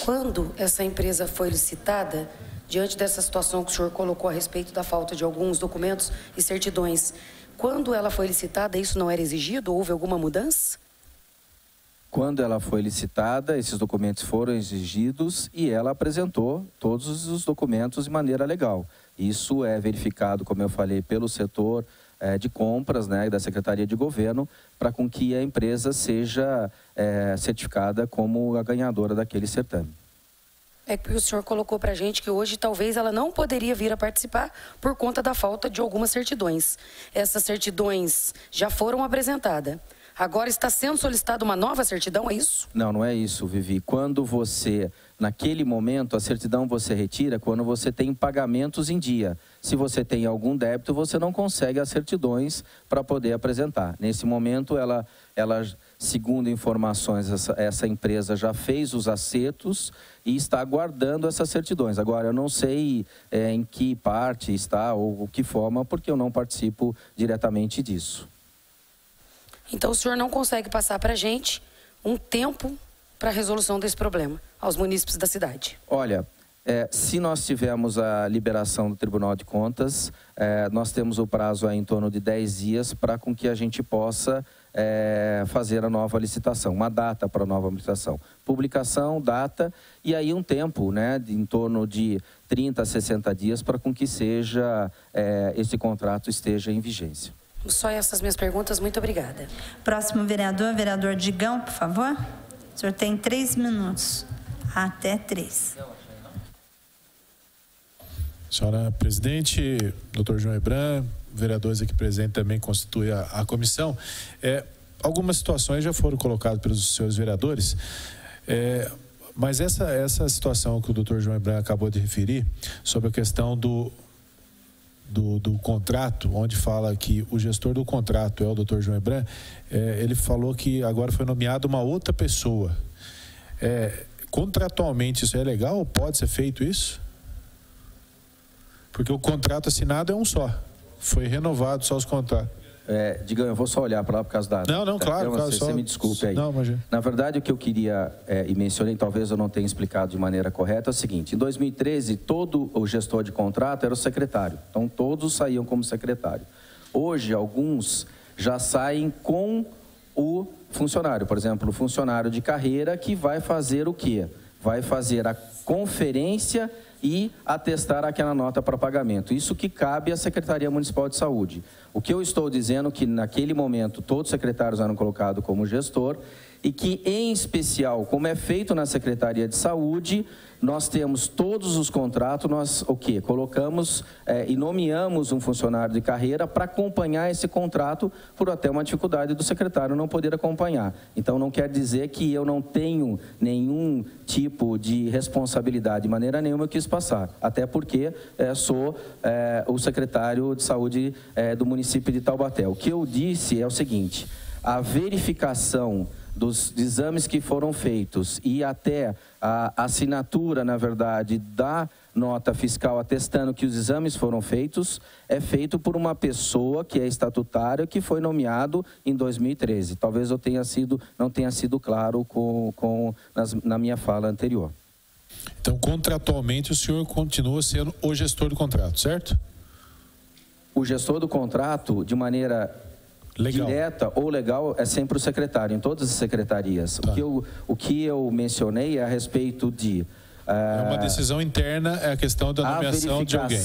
Quando essa empresa foi licitada, diante dessa situação que o senhor colocou a respeito da falta de alguns documentos e certidões, quando ela foi licitada, isso não era exigido? Houve alguma mudança? Quando ela foi licitada, esses documentos foram exigidos e ela apresentou todos os documentos de maneira legal. Isso é verificado, como eu falei, pelo setor de compras, né, da Secretaria de Governo, para com que a empresa seja certificada como a ganhadora daquele certame. É que o senhor colocou para a gente que hoje talvez ela não poderia vir a participar por conta da falta de algumas certidões. Essas certidões já foram apresentadas. Agora está sendo solicitada uma nova certidão, é isso? Não, não é isso, Vivi. Quando você, naquele momento, a certidão você retira quando você tem pagamentos em dia. Se você tem algum débito, você não consegue as certidões para poder apresentar. Nesse momento, ela segundo informações, essa empresa já fez os acertos e está aguardando essas certidões. Agora, eu não sei em que parte está ou que forma, porque eu não participo diretamente disso. Então, o senhor não consegue passar para a gente um tempo para a resolução desse problema aos munícipes da cidade? Olha, se nós tivermos a liberação do Tribunal de Contas, nós temos o prazo em torno de 10 dias para com que a gente possa fazer a nova licitação, uma data para a nova licitação. Publicação, data e aí um tempo, né, em torno de 30 a 60 dias para com que esse contrato esteja em vigência. Só essas minhas perguntas, muito obrigada. Próximo vereador, vereador Digão, por favor. O senhor tem 3 minutos, até 3. Senhora presidente, doutor João Hebran, vereadores aqui presentes também constituem a comissão. Algumas situações já foram colocadas pelos senhores vereadores, mas essa situação que o doutor João Hebran acabou de referir, sobre a questão do contrato, onde fala que o gestor do contrato é o doutor João Hebran, ele falou que agora foi nomeada uma outra pessoa. Contratualmente isso é legal? Pode ser feito isso? Porque o contrato assinado é um só. Foi renovado só os contratos. Digam, eu vou só olhar para lá por causa da... Não, claro. Você me desculpe aí. Não, imagina. Na verdade, o que eu queria, e mencionei, talvez eu não tenha explicado de maneira correta, é o seguinte: em 2013, todo o gestor de contrato era o secretário. Então, todos saíam como secretário. Hoje, alguns já saem com o funcionário. Por exemplo, o funcionário de carreira que vai fazer o quê? Vai fazer a conferência e atestar aquela nota para pagamento. Isso que cabe à Secretaria Municipal de Saúde. O que eu estou dizendo é que naquele momento todos os secretários eram colocados como gestor e que, em especial, como é feito na Secretaria de Saúde, nós temos todos os contratos, nós colocamos e nomeamos um funcionário de carreira para acompanhar esse contrato, por até uma dificuldade do secretário não poder acompanhar. Então, não quer dizer que eu não tenho nenhum tipo de responsabilidade, de maneira nenhuma eu quis passar, até porque sou o secretário de saúde do município de Taubaté. O que eu disse é o seguinte: a verificação dos exames que foram feitos e até a assinatura, na verdade, da nota fiscal atestando que os exames foram feitos, é feito por uma pessoa que é estatutária, que foi nomeado em 2013. Talvez eu não tenha sido claro na minha fala anterior. Então, contratualmente, o senhor continua sendo o gestor do contrato, certo? O gestor do contrato, de maneira direta ou legal, é sempre o secretário, em todas as secretarias. Tá. O que eu mencionei é a respeito de... uma decisão interna, é a questão da nomeação de alguém.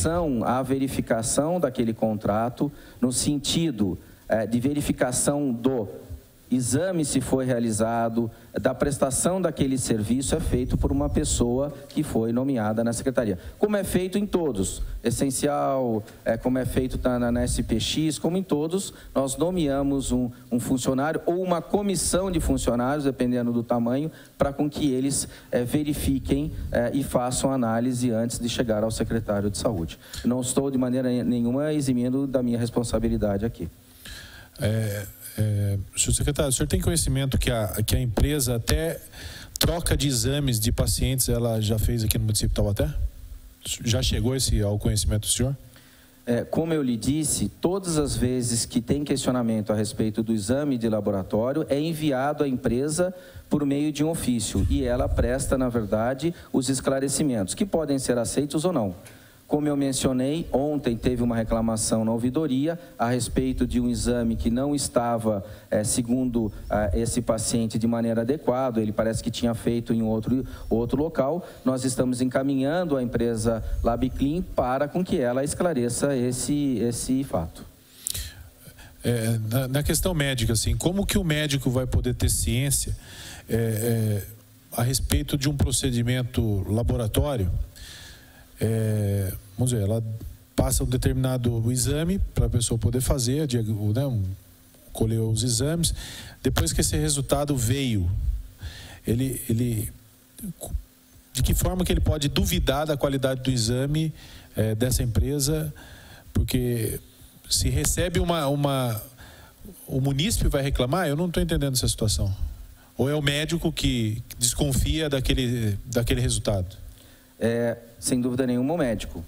A verificação daquele contrato, no sentido de verificação do exame se foi realizado, da prestação daquele serviço, é feito por uma pessoa que foi nomeada na secretaria. Como é feito em todos, essencial, como é feito na SPX, como em todos, nós nomeamos um funcionário ou uma comissão de funcionários, dependendo do tamanho, para com que eles verifiquem e façam análise antes de chegar ao secretário de saúde. Não estou de maneira nenhuma eximindo da minha responsabilidade aqui. Senhor secretário, o senhor tem conhecimento que a empresa até troca de exames de pacientes ela já fez aqui no município de Taubaté? Já chegou ao conhecimento do senhor? Como eu lhe disse, todas as vezes que tem questionamento a respeito do exame de laboratório, é enviado à empresa por meio de um ofício e ela presta, na verdade, os esclarecimentos, que podem ser aceitos ou não. Como eu mencionei, ontem teve uma reclamação na ouvidoria a respeito de um exame que não estava, segundo esse paciente, de maneira adequada. Ele parece que tinha feito em outro local. Nós estamos encaminhando a empresa LabClean para com que ela esclareça esse fato. Na questão médica, assim, como que o médico vai poder ter ciência a respeito de um procedimento laboratório? Vamos dizer, ela passa um determinado exame para a pessoa poder fazer, colheu os exames. Depois que esse resultado veio, de que forma que ele pode duvidar da qualidade do exame dessa empresa? Porque se recebe o munícipe vai reclamar? Eu não estou entendendo essa situação. Ou é o médico que desconfia daquele resultado? Sem dúvida nenhuma, o médico.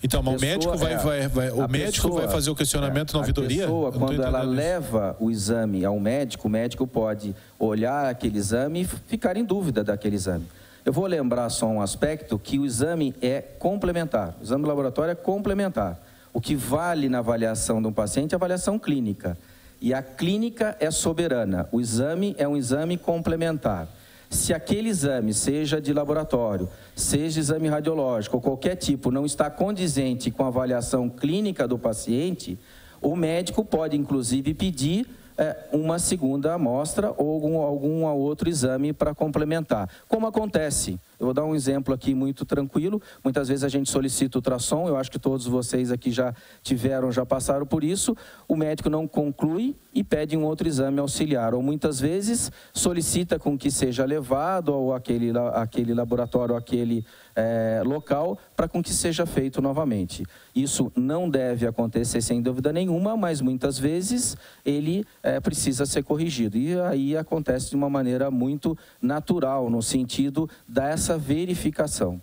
Então, mas o médico vai fazer o questionamento na ouvidoria? A pessoa, quando ela leva o exame ao médico, o médico pode olhar aquele exame e ficar em dúvida daquele exame. Eu vou lembrar só um aspecto, que o exame é complementar. O exame do laboratório é complementar. O que vale na avaliação de um paciente é a avaliação clínica. E a clínica é soberana. O exame é um exame complementar. Se aquele exame, seja de laboratório, seja exame radiológico ou qualquer tipo, não está condizente com a avaliação clínica do paciente, o médico pode, inclusive, pedir uma segunda amostra ou algum outro exame para complementar. Como acontece? Eu vou dar um exemplo aqui muito tranquilo. Muitas vezes a gente solicita ultrassom, eu acho que todos vocês aqui já passaram por isso. O médico não conclui e pede um outro exame auxiliar. Ou muitas vezes solicita com que seja levado ao aquele laboratório, ou aquele local, para com que seja feito novamente. Isso não deve acontecer sem dúvida nenhuma, mas muitas vezes ele precisa ser corrigido. E aí acontece de uma maneira muito natural, no sentido dessa verificação.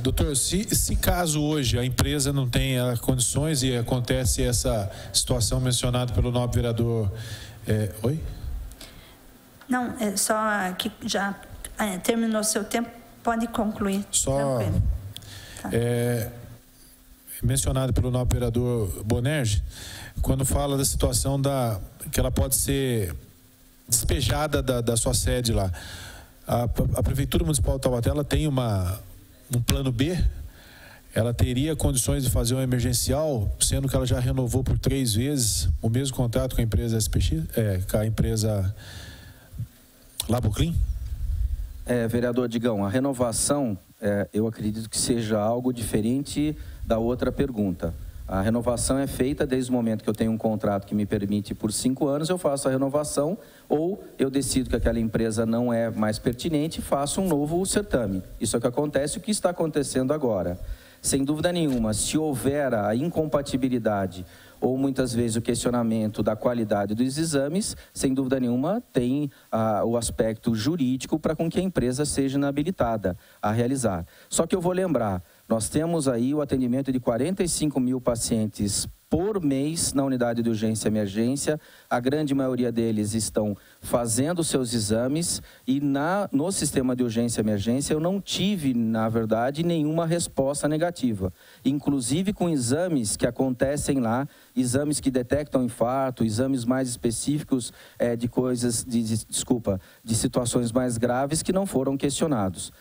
Doutor, se caso hoje a empresa não tenha condições e acontece essa situação mencionada pelo nobre vereador... Oi? Não, só que já terminou seu tempo, pode concluir. Só tá. Mencionado pelo nobre vereador Bonerge, quando fala da situação que ela pode ser despejada da sua sede lá. A Prefeitura Municipal de Taubaté, ela tem um plano B? Ela teria condições de fazer um emergencial, sendo que ela já renovou por 3 vezes o mesmo contrato com a empresa SPX, com a empresa Laboclin? Vereador Digão, a renovação, eu acredito que seja algo diferente da outra pergunta. A renovação é feita desde o momento que eu tenho um contrato que me permite por 5 anos, eu faço a renovação, ou eu decido que aquela empresa não é mais pertinente e faço um novo certame. Isso é o que acontece, o que está acontecendo agora. Sem dúvida nenhuma, se houver a incompatibilidade ou muitas vezes o questionamento da qualidade dos exames, sem dúvida nenhuma tem o aspecto jurídico para com que a empresa seja inabilitada a realizar. Só que eu vou lembrar, nós temos aí o atendimento de 45 mil pacientes por mês na unidade de urgência e emergência. A grande maioria deles estão fazendo seus exames e no sistema de urgência e emergência eu não tive, na verdade, nenhuma resposta negativa. Inclusive com exames que acontecem lá, exames que detectam infarto, exames mais específicos de situações mais graves que não foram questionados.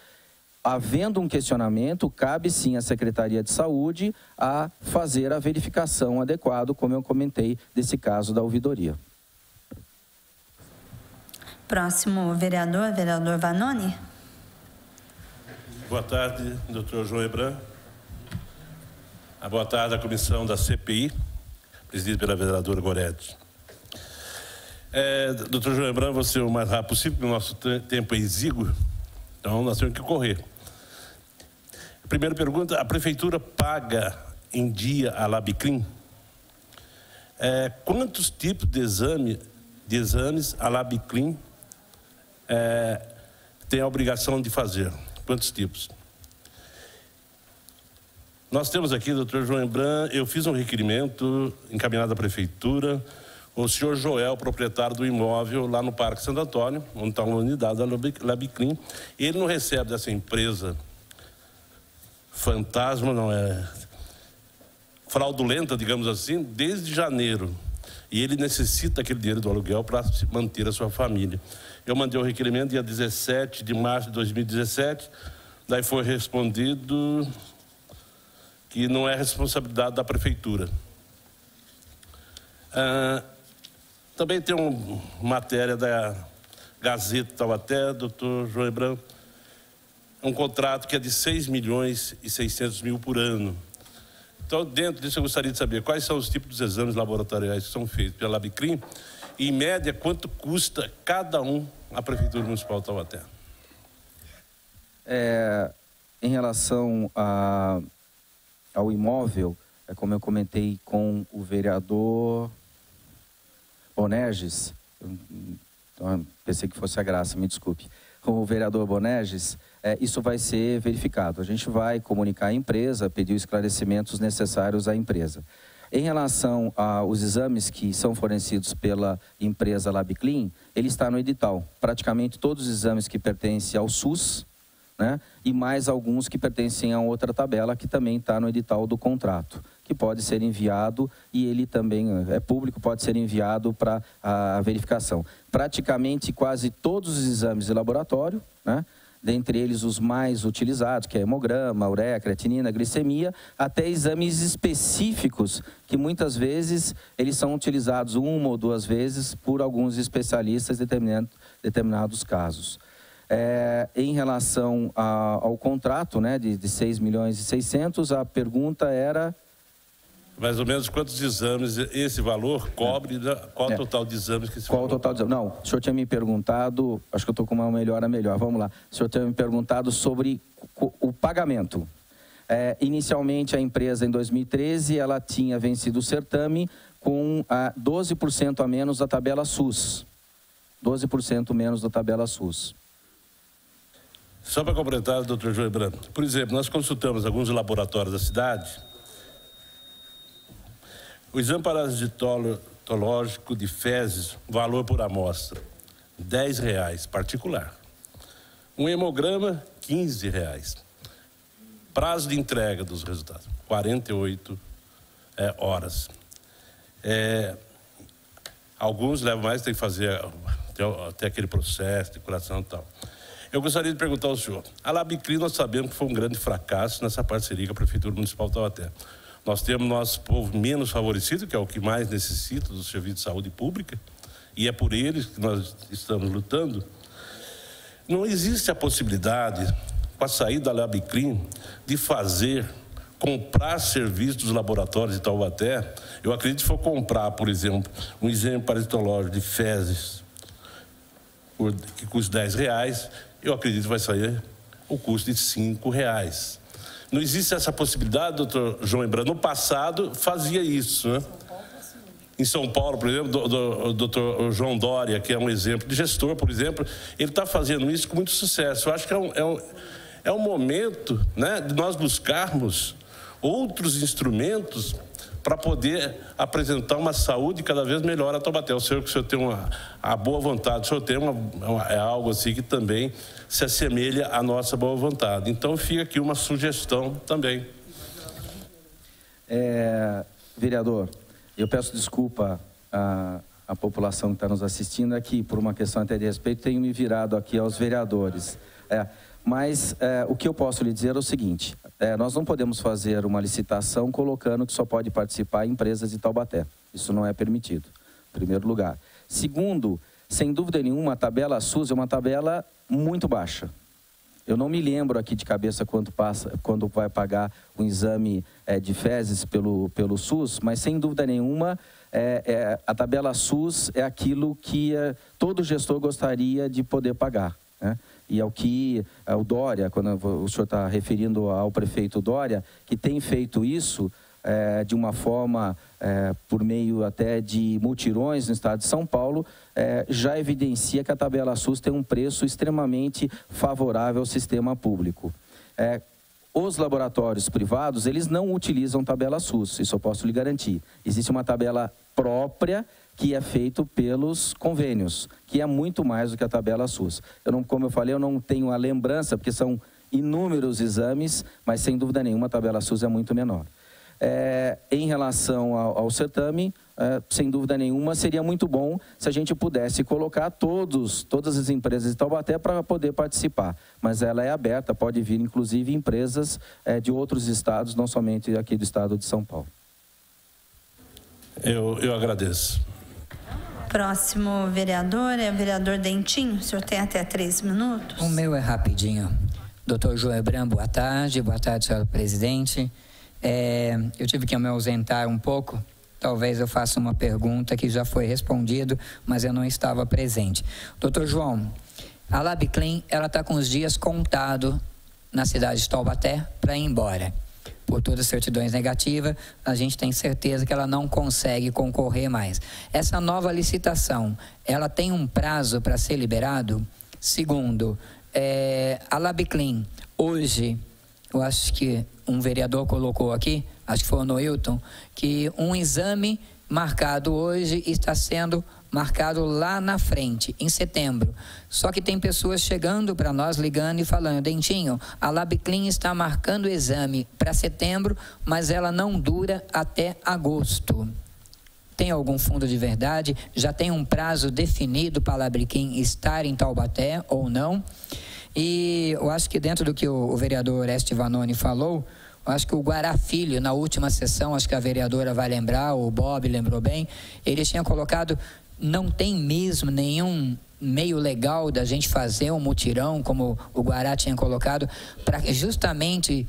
Havendo um questionamento, cabe sim à Secretaria de Saúde a fazer a verificação adequada, como eu comentei, desse caso da ouvidoria. Próximo vereador Vanoni. Boa tarde, doutor João Hebran. Boa tarde à comissão da CPI, presidida pela vereadora Goretti. Doutor João Hebran, vou ser o mais rápido possível, porque o nosso tempo é exíguo, então nós temos que correr. Primeira pergunta, a prefeitura paga em dia a Labiclin? Quantos tipos de exames a Labiclin tem a obrigação de fazer? Quantos tipos? Nós temos aqui, doutor João Hebran, eu fiz um requerimento encaminhado à prefeitura, o senhor Joel, proprietário do imóvel lá no Parque Santo Antônio, onde está uma unidade da Labiclin, ele não recebe dessa empresa fantasma, não é fraudulenta, digamos assim, desde janeiro. E ele necessita aquele dinheiro do aluguel para manter a sua família. Eu mandei o requerimento dia 17 de março de 2017, daí foi respondido que não é responsabilidade da prefeitura. Também tem uma matéria da Gazeta Taubaté, doutor João Hebran, um contrato que é de 6.600.000 por ano. Então, dentro disso, eu gostaria de saber quais são os tipos de exames laboratoriais que são feitos pela Labicrim e, em média, quanto custa cada um à Prefeitura Municipal de Taubaté. Em relação ao imóvel, como eu comentei com o vereador Bonerges, então, pensei que fosse a Graça, me desculpe, com o vereador Bonerges, isso vai ser verificado. A gente vai comunicar à empresa, pedir os esclarecimentos necessários à empresa. Em relação aos exames que são fornecidos pela empresa Labiclim, ele está no edital. Praticamente todos os exames que pertencem ao SUS, né, e mais alguns que pertencem a outra tabela que também está no edital do contrato, que pode ser enviado, e ele também é público, pode ser enviado para a verificação. Praticamente quase todos os exames de laboratório, né, dentre eles os mais utilizados, que é hemograma, ureia, creatinina, glicemia, até exames específicos, que muitas vezes eles são utilizados uma ou duas vezes por alguns especialistas em determinados casos. Em relação ao contrato, né, de 6.600.000, a pergunta era... Mais ou menos quantos exames esse valor cobre, qual o total de exames que se Qual o total de exames? Não, o senhor tinha me perguntado, acho que eu estou com uma melhor, vamos lá. O senhor tinha me perguntado sobre o pagamento. Inicialmente, a empresa, em 2013, ela tinha vencido o certame com 12% a menos da tabela SUS. 12% menos da tabela SUS. Só para completar, doutor João Hebran, por exemplo, nós consultamos alguns laboratórios da cidade. O exame parasitológico de fezes, valor por amostra, R$10, particular. Um hemograma, R$15. Prazo de entrega dos resultados, 48 horas. Alguns levam mais, tem que fazer até aquele processo de curação e tal. Eu gostaria de perguntar ao senhor, a Labicrim nós sabemos que foi um grande fracasso nessa parceria com a Prefeitura Municipal de Taubaté. Nós temos nosso povo menos favorecido, que é o que mais necessita do serviço de saúde pública, e é por eles que nós estamos lutando. Não existe a possibilidade, com a saída da Labicrim, de comprar serviços dos laboratórios de Taubaté. Eu acredito que se for comprar, por exemplo, um exame parasitológico de fezes, que custa R$10, eu acredito que vai sair o custo de R$5. Não existe essa possibilidade, doutor João Hebran. No passado, fazia isso, né? Em São Paulo, por exemplo, o doutor João Dória, que é um exemplo de gestor, por exemplo, ele está fazendo isso com muito sucesso. Eu acho que é um momento, né, de nós buscarmos outros instrumentos para poder apresentar uma saúde cada vez melhor a Taubaté. Eu sei que o senhor tem a boa vontade, o senhor tem algo assim que também se assemelha à nossa boa vontade. Então fica aqui uma sugestão também. Vereador, eu peço desculpa à população que está nos assistindo aqui, por uma questão até de respeito, tenho me virado aqui aos vereadores. Mas o que eu posso lhe dizer é o seguinte, nós não podemos fazer uma licitação colocando que só pode participar empresas de Taubaté. Isso não é permitido, em primeiro lugar. Segundo, sem dúvida nenhuma, a tabela SUS é uma tabela muito baixa. Eu não me lembro aqui de cabeça quando vai pagar um exame de fezes pelo SUS, mas sem dúvida nenhuma, a tabela SUS é aquilo que todo gestor gostaria de poder pagar, né? E é o que o Dória, quando o senhor está referindo ao prefeito Dória, que tem feito isso de uma forma, por meio até de mutirões no estado de São Paulo, já evidencia que a tabela SUS tem um preço extremamente favorável ao sistema público. Os laboratórios privados, eles não utilizam tabela SUS, isso eu posso lhe garantir. Existe uma tabela própria que é feito pelos convênios, que é muito mais do que a tabela SUS. Como eu falei, eu não tenho a lembrança, porque são inúmeros exames, mas sem dúvida nenhuma a tabela SUS é muito menor. Em relação ao certame, sem dúvida nenhuma, seria muito bom se a gente pudesse colocar todas as empresas de Taubaté para poder participar. Mas ela é aberta, pode vir inclusive empresas de outros estados, não somente aqui do estado de São Paulo. Eu agradeço. Próximo vereador é o vereador Dentinho. O senhor tem até 3 minutos. O meu é rapidinho. Doutor João Hebran, boa tarde, senhor presidente. Eu tive que me ausentar um pouco. Talvez eu faça uma pergunta que já foi respondida, mas eu não estava presente. Doutor João, a LabClean, ela está com os dias contados na cidade de Taubaté para ir embora. Por todas as certidões negativas, a gente tem certeza que ela não consegue concorrer mais. Essa nova licitação, ela tem um prazo para ser liberado? Segundo, a LabClean, hoje, eu acho que um vereador colocou aqui, acho que foi o Noilton, que um exame marcado hoje está sendo marcado lá na frente, em setembro. Só que tem pessoas chegando para nós, ligando e falando: Dentinho, a LabClean está marcando o exame para setembro, mas ela não dura até agosto. Tem algum fundo de verdade? Já tem um prazo definido para a LabClean estar em Taubaté ou não? E eu acho que dentro do que o vereador Oreste Vanoni falou, eu acho que o Guará Filho, na última sessão, acho que a vereadora vai lembrar, o Bob lembrou bem, ele tinha colocado, não tem mesmo nenhum meio legal da gente fazer um mutirão, como o Guará tinha colocado, para justamente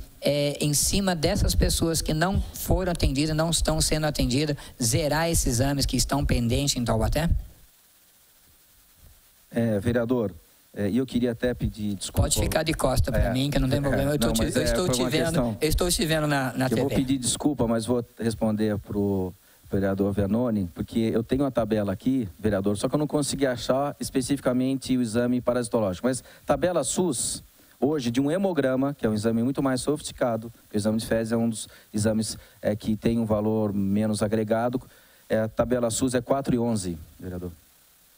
em cima dessas pessoas que não foram atendidas, não estão sendo atendidas, zerar esses exames que estão pendentes em Taubaté? Vereador, e eu queria até pedir desculpa. Pode ficar de costa para mim, que não tem problema. Eu estou te vendo na TV. Eu vou pedir desculpa, mas vou responder para o vereador Vanoni, porque eu tenho uma tabela aqui, vereador, só que eu não consegui achar especificamente o exame parasitológico. Mas tabela SUS, hoje, de um hemograma, que é um exame muito mais sofisticado, o exame de fezes é um dos exames que tem um valor menos agregado, a tabela SUS é 4,11, vereador.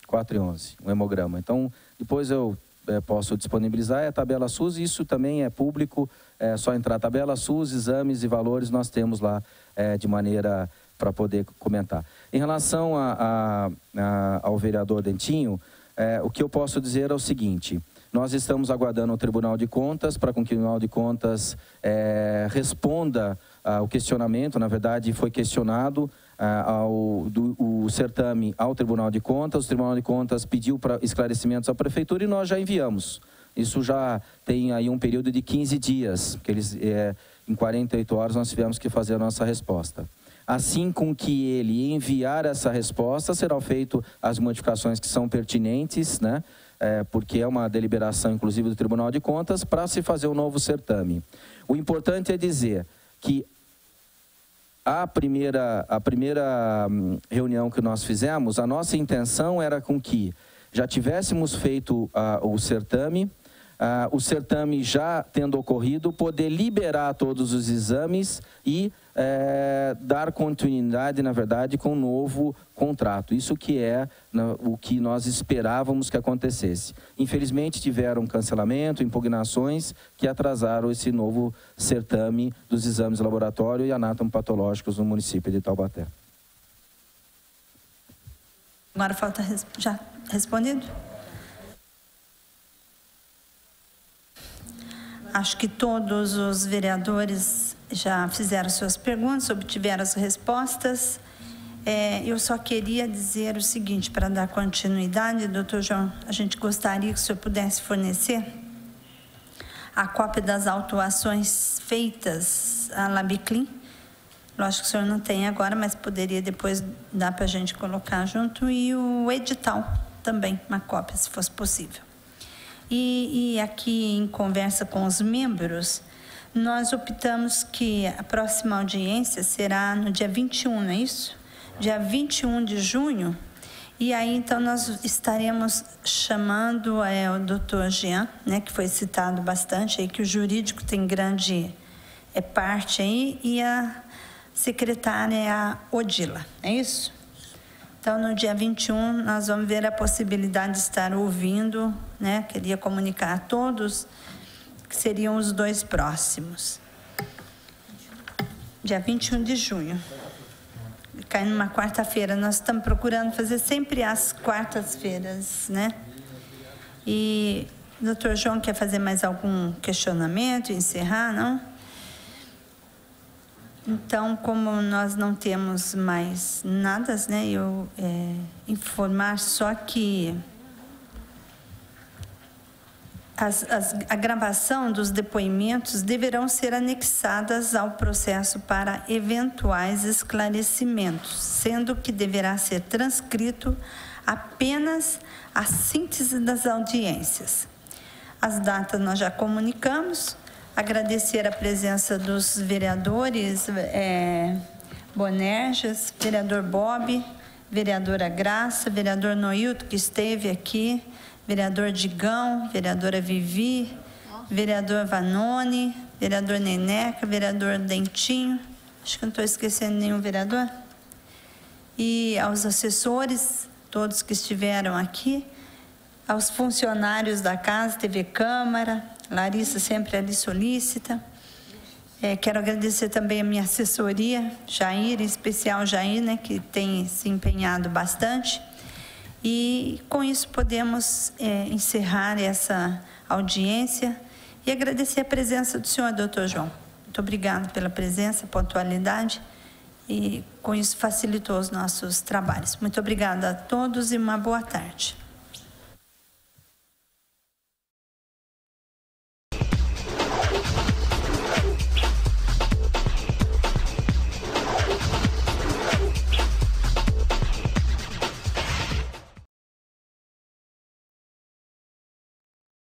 4,11, um hemograma. Então, depois eu posso disponibilizar a tabela SUS, isso também é público, é só entrar a tabela SUS, exames e valores, nós temos lá de maneira para poder comentar. Em relação ao vereador Dentinho, o que eu posso dizer é o seguinte: nós estamos aguardando o Tribunal de Contas para que o Tribunal de Contas responda ao questionamento. Na verdade, foi questionado o certame ao Tribunal de Contas. O Tribunal de Contas pediu para esclarecimentos à Prefeitura e nós já enviamos. Isso já tem aí um período de 15 dias, que em 48 horas nós tivemos que fazer a nossa resposta. Assim com que ele enviar essa resposta, serão feitas as modificações que são pertinentes, né? Porque é uma deliberação, inclusive, do Tribunal de Contas, para se fazer um novo certame. O importante é dizer que a primeira reunião que nós fizemos, a nossa intenção era com que já tivéssemos feito o certame já tendo ocorrido, poder liberar todos os exames e dar continuidade, na verdade, com um novo contrato. Isso que é o que nós esperávamos que acontecesse. Infelizmente, tiveram cancelamento, impugnações que atrasaram esse novo certame dos exames laboratório e anatomopatológicos no município de Taubaté. Agora falta já respondido? Acho que todos os vereadores já fizeram suas perguntas, obtiveram as respostas. Eu só queria dizer o seguinte, para dar continuidade, doutor João, a gente gostaria que o senhor pudesse fornecer a cópia das autuações feitas à LabClean. Lógico que o senhor não tem agora, mas poderia depois dar para a gente colocar junto, e o edital também, uma cópia, se fosse possível. E aqui, em conversa com os membros, nós optamos que a próxima audiência será no dia 21, não é isso? Dia 21 de junho. E aí, então, nós estaremos chamando o doutor Jean, né, que foi citado bastante, aí, que o jurídico tem grande parte aí, e a secretária é a Odila, é isso? Então, no dia 21, nós vamos ver a possibilidade de estar ouvindo, né? Queria comunicar a todos que seriam os dois próximos. Dia 21 de junho. Cai numa quarta-feira. Nós estamos procurando fazer sempre às quartas-feiras, né? E o doutor João quer fazer mais algum questionamento, encerrar, não? Então, como nós não temos mais nada, né, eu informar só que A gravação dos depoimentos deverão ser anexadas ao processo para eventuais esclarecimentos, sendo que deverá ser transcrito apenas a síntese das audiências. As datas nós já comunicamos. Agradecer a presença dos vereadores Bonerjas, vereador Bob, vereadora Graça, vereador Noilton, que esteve aqui, vereador Digão, vereadora Vivi, vereador Vanoni, vereador Neneca, vereador Dentinho, acho que não estou esquecendo nenhum vereador, e aos assessores, todos que estiveram aqui, aos funcionários da casa, TV Câmara, Larissa sempre ali solícita. Quero agradecer também a minha assessoria, Jair, em especial Jair, né, que tem se empenhado bastante. E com isso podemos encerrar essa audiência e agradecer a presença do senhor, doutor João. Muito obrigado pela presença, pontualidade, e com isso facilitou os nossos trabalhos. Muito obrigada a todos e uma boa tarde.